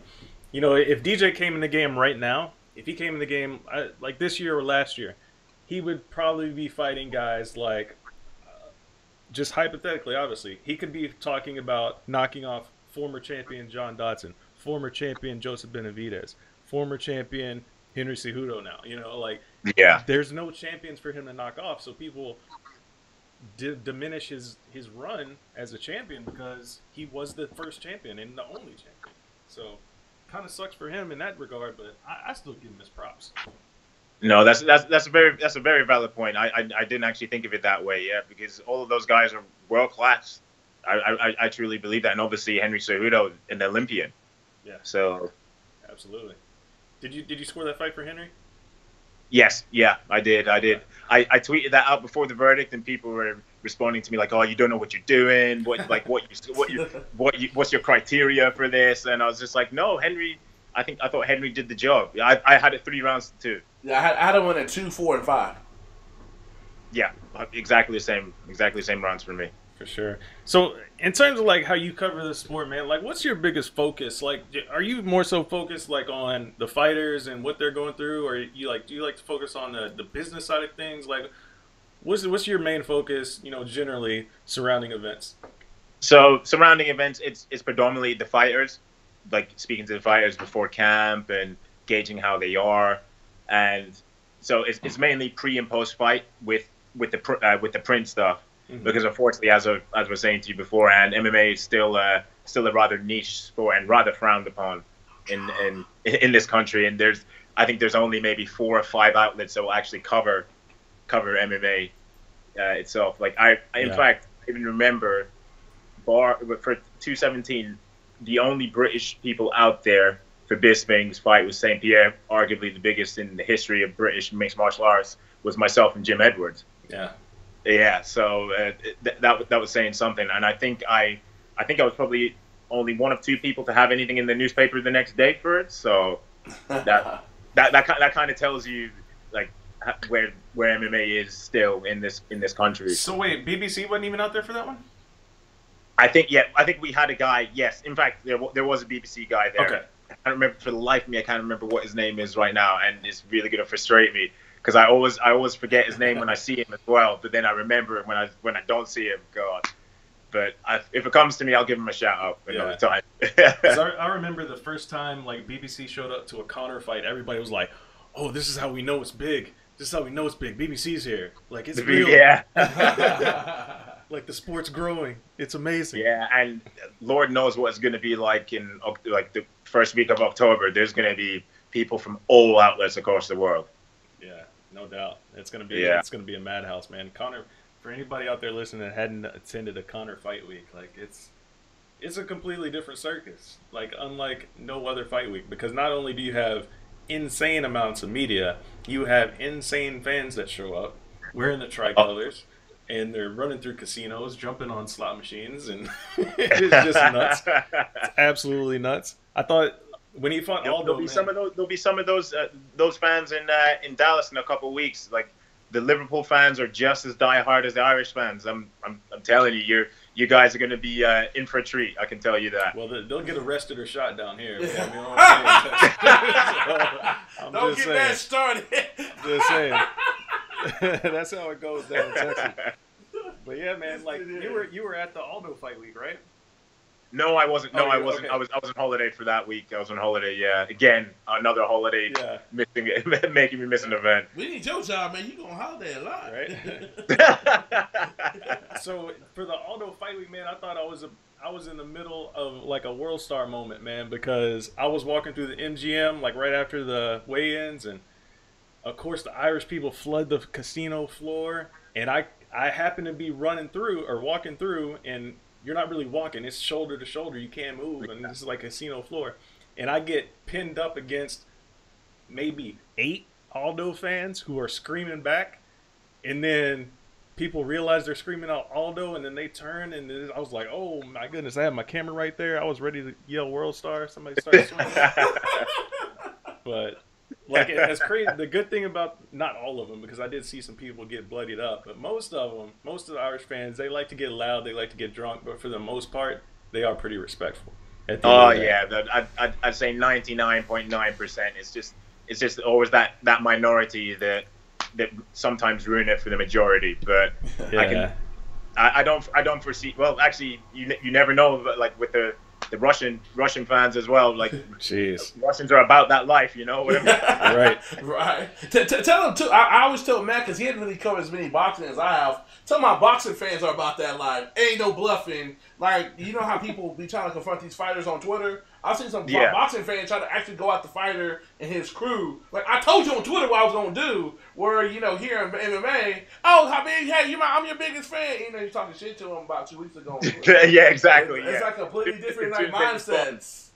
if DJ came in the game right now, if he came in the game like this year or last year, he would probably be fighting guys like, just hypothetically, obviously, he could be talking about knocking off former champion John Dodson, former champion Joseph Benavidez, former champion Henry Cejudo now. There's no champions for him to knock off, so people diminish his run as a champion because he was the first champion and the only champion. So kind of sucks for him in that regard, but I still give him his props. No, that's a very valid point. I didn't actually think of it that way. Yeah, because all of those guys are world class. I truly believe that, and obviously Henry Cejudo, an Olympian. Yeah. So. Absolutely. Did you score that fight for Henry? Yes. Yeah, I did. I tweeted that out before the verdict, and people were responding to me like, "Oh, you don't know what you're doing. What's your criteria for this?" And I was just like, "No, Henry. I thought Henry did the job. I had it 3 rounds to 2. Yeah, I had him win at 2, 4, and 5. Yeah, exactly the same rounds for me. For sure. So, in terms of how you cover the sport, man, what's your biggest focus? Are you more so focused on the fighters and what they're going through, or do you like to focus on the business side of things? What's your main focus? Generally surrounding events. So surrounding events, it's predominantly the fighters. Speaking to the fighters before camp and gauging how they are, and so it's mainly pre and post fight with the print stuff, mm-hmm. because unfortunately, as I was saying to you before, and MMA is still a rather niche sport and rather frowned upon in this country, and I think there's only maybe 4 or 5 outlets that will actually cover MMA itself. In fact, I even remember for 217. The only British people out there for Bisping's fight was St. Pierre, arguably the biggest in the history of British mixed martial arts, was myself and Jim Edwards. Yeah. Yeah. So that was saying something, and I think I was probably only one of 2 people to have anything in the newspaper the next day for it. So that kind of tells you where MMA is still in this country. So wait, BBC wasn't even out there for that one? I think we had a guy. Yes, in fact, there was a BBC guy there. Okay. I can't remember for the life of me. I can't remember what his name is right now, and it's really going to frustrate me because I always forget his name when I see him as well. But then I remember when I don't see him. God. But if it comes to me, I'll give him a shout out another time. I remember the first time BBC showed up to a Conor fight, everybody was like, "Oh, this is how we know it's big. This is how we know it's big. BBC's here. It's real." Yeah. The sport's growing. It's amazing. Yeah, and Lord knows what it's going to be like in the first week of October. There's going to be people from all outlets across the world. Yeah, no doubt. It's going to be a madhouse, man. Conor, for anybody out there listening that hadn't attended a Conor fight week, it's a completely different circus. Unlike no other fight week, because not only do you have insane amounts of media, you have insane fans that show up wearing the tricolors. And they're running through casinos, jumping on slot machines, and it's just nuts. It's absolutely nuts. I thought when he fought Aldo, there'll be some of those fans in Dallas in a couple of weeks. The Liverpool fans are just as diehard as the Irish fans. I'm telling you guys are going to be in for a treat. I can tell you that. Well, they'll get arrested or shot down here. Don't get that started. Just saying. That's how it goes down in Texas. But yeah, man, like you were at the Aldo fight week, right? No, I wasn't. No, Oh, I wasn't. okay. I was on holiday for that week. I was on holiday. Yeah, again, another holiday. Yeah. Making me miss an event. We need your job, man. You gonna holiday a lot, Right. So for the Aldo fight week, man, I thought I was in the middle of like a world star moment, man, because I was walking through the MGM like right after the weigh-ins, and of course the Irish people flood the casino floor, and I happened to be walking through, and you're not really walking, it's shoulder to shoulder, you can't move, and this is like a casino floor, and I get pinned up against maybe 8 Aldo fans who are screaming back, and then people realize they're screaming out Aldo, and then they turn, and I was like, oh my goodness, I had my camera right there, I was ready to yell World Star, somebody started swinging. But like, it's crazy. The good thing about, not all of them, because I did see some people get bloodied up, but most of the Irish fans, they like to get loud, they like to get drunk, but for the most part, they are pretty respectful. Oh yeah, I'd say 99.9%. It's just always that minority that sometimes ruin it for the majority. But yeah. I don't foresee. Well, actually, you never know. But like with the Russian fans as well. Like, jeez, Russians are about that life, you know what I mean? Right. Tell him too. I always tell Matt, because he hadn't really covered as many boxing as I have. Tell my boxing fans are about that life. Ain't no bluffing. Like, you know how people be trying to confront these fighters on Twitter? I've seen some boxing fans try to actually go at the fighter and his crew. Like, I told you on Twitter what I was going to do, where, you know, here in MMA, I'm your biggest fan. You know, you're talking shit to him about 2 weeks ago. Yeah, exactly. It's like completely different mindsets.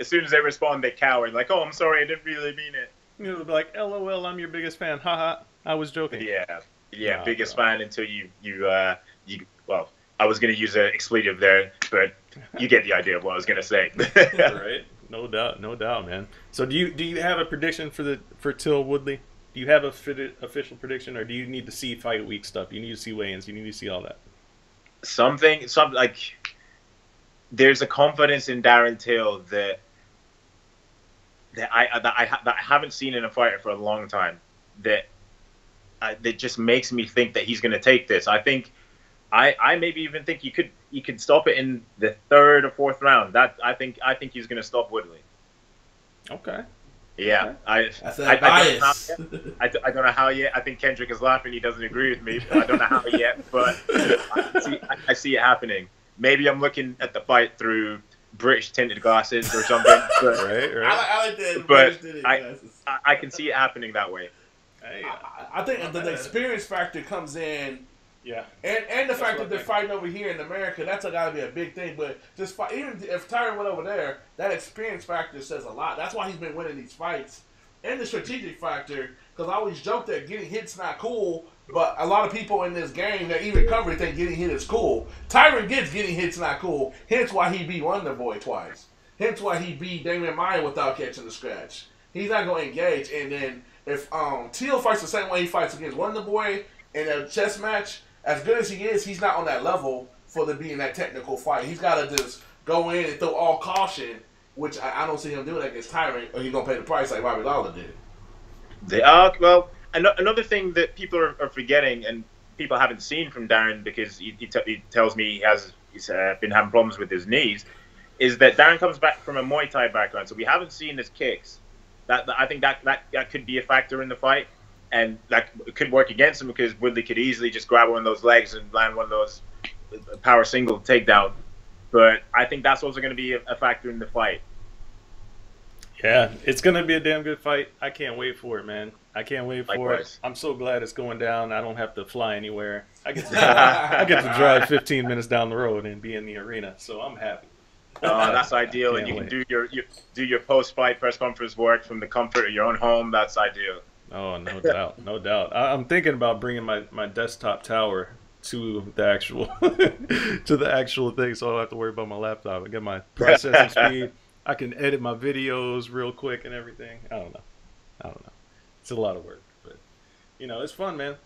As soon as they respond, they cower. Like, oh, I'm sorry, I didn't really mean it. You know, like, LOL, I'm your biggest fan. Haha, I was joking. Yeah, biggest fan until you well, I was going to use an expletive there, but you get the idea of what I was going to say. Right? No doubt, man. So do you have a prediction for Till Woodley? Do you have a official prediction, or do you need to see fight week stuff? You need to see weigh-ins. You need to see all that. Something like, there's a confidence in Darren Till that I haven't seen in a fighter for a long time. That just makes me think that he's going to take this. I think I maybe even think you could stop it in the 3rd or 4th round. I think he's going to stop Woodley. Okay. Yeah, okay. I don't know how yet. I think Kendrick is laughing. He doesn't agree with me. But I don't know how yet, but I see it happening. Maybe I'm looking at the fight through British tinted glasses or something. But, right. I like that. But I can see it happening that way. Hey, I think the experience factor comes in. Yeah. And the fact that they're fighting over here in America, that's got to be a big thing. But just even if Tyron went over there, that experience factor says a lot. That's why he's been winning these fights. And the strategic factor, because I always joke that getting hit's not cool, but a lot of people in this game that even cover it think getting hit is cool. Tyron gets getting hit's not cool. Hence why he beat Wonderboy twice. Hence why he beat Damian Maia without catching the scratch. He's not going to engage. And then if Teal fights the same way he fights against Wonderboy in a chess match, as good as he is, he's not on that level for the being that technical fight. He's got to just go in and throw all caution, which I don't see him doing against Tyrant, or he's going to pay the price like Robbie Lawler did. Well, another thing that people are forgetting, and people haven't seen from Darren, because he tells me he's been having problems with his knees, is that Darren comes back from a Muay Thai background, so we haven't seen his kicks. I think that could be a factor in the fight. And that could work against him, because Woodley could easily just grab one of those legs and land one of those power single takedown. But I think that's also going to be a factor in the fight. Yeah, it's going to be a damn good fight. I can't wait for it, man. I can't wait for it. I'm so glad it's going down. I don't have to fly anywhere. I get to drive 15 minutes down the road and be in the arena, so I'm happy. That's ideal, and you can do your post-fight press conference work from the comfort of your own home. That's ideal. Oh, no doubt, no doubt. I'm thinking about bringing my desktop tower to the actual thing, so I don't have to worry about my laptop. I get my processing speed. I can edit my videos real quick and everything. I don't know. It's a lot of work, but it's fun, man.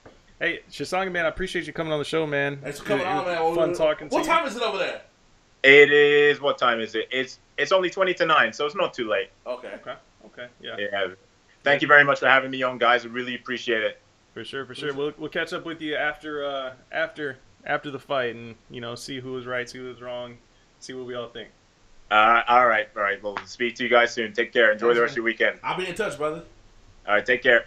Hey, Chisanga, man, I appreciate you coming on the show, man. Thanks for coming on, man. Fun talking to you. What time is it over there? It is. What time is it? It's only 20 to 9, so it's not too late. Okay. Yeah. Yeah. Thank you very much for having me on, guys. I really appreciate it. For sure. We'll catch up with you after the fight, and see who was right, see who was wrong, see what we all think. All right. Well, speak to you guys soon. Take care. Enjoy the rest of your weekend. I'll be in touch, brother. All right. Take care.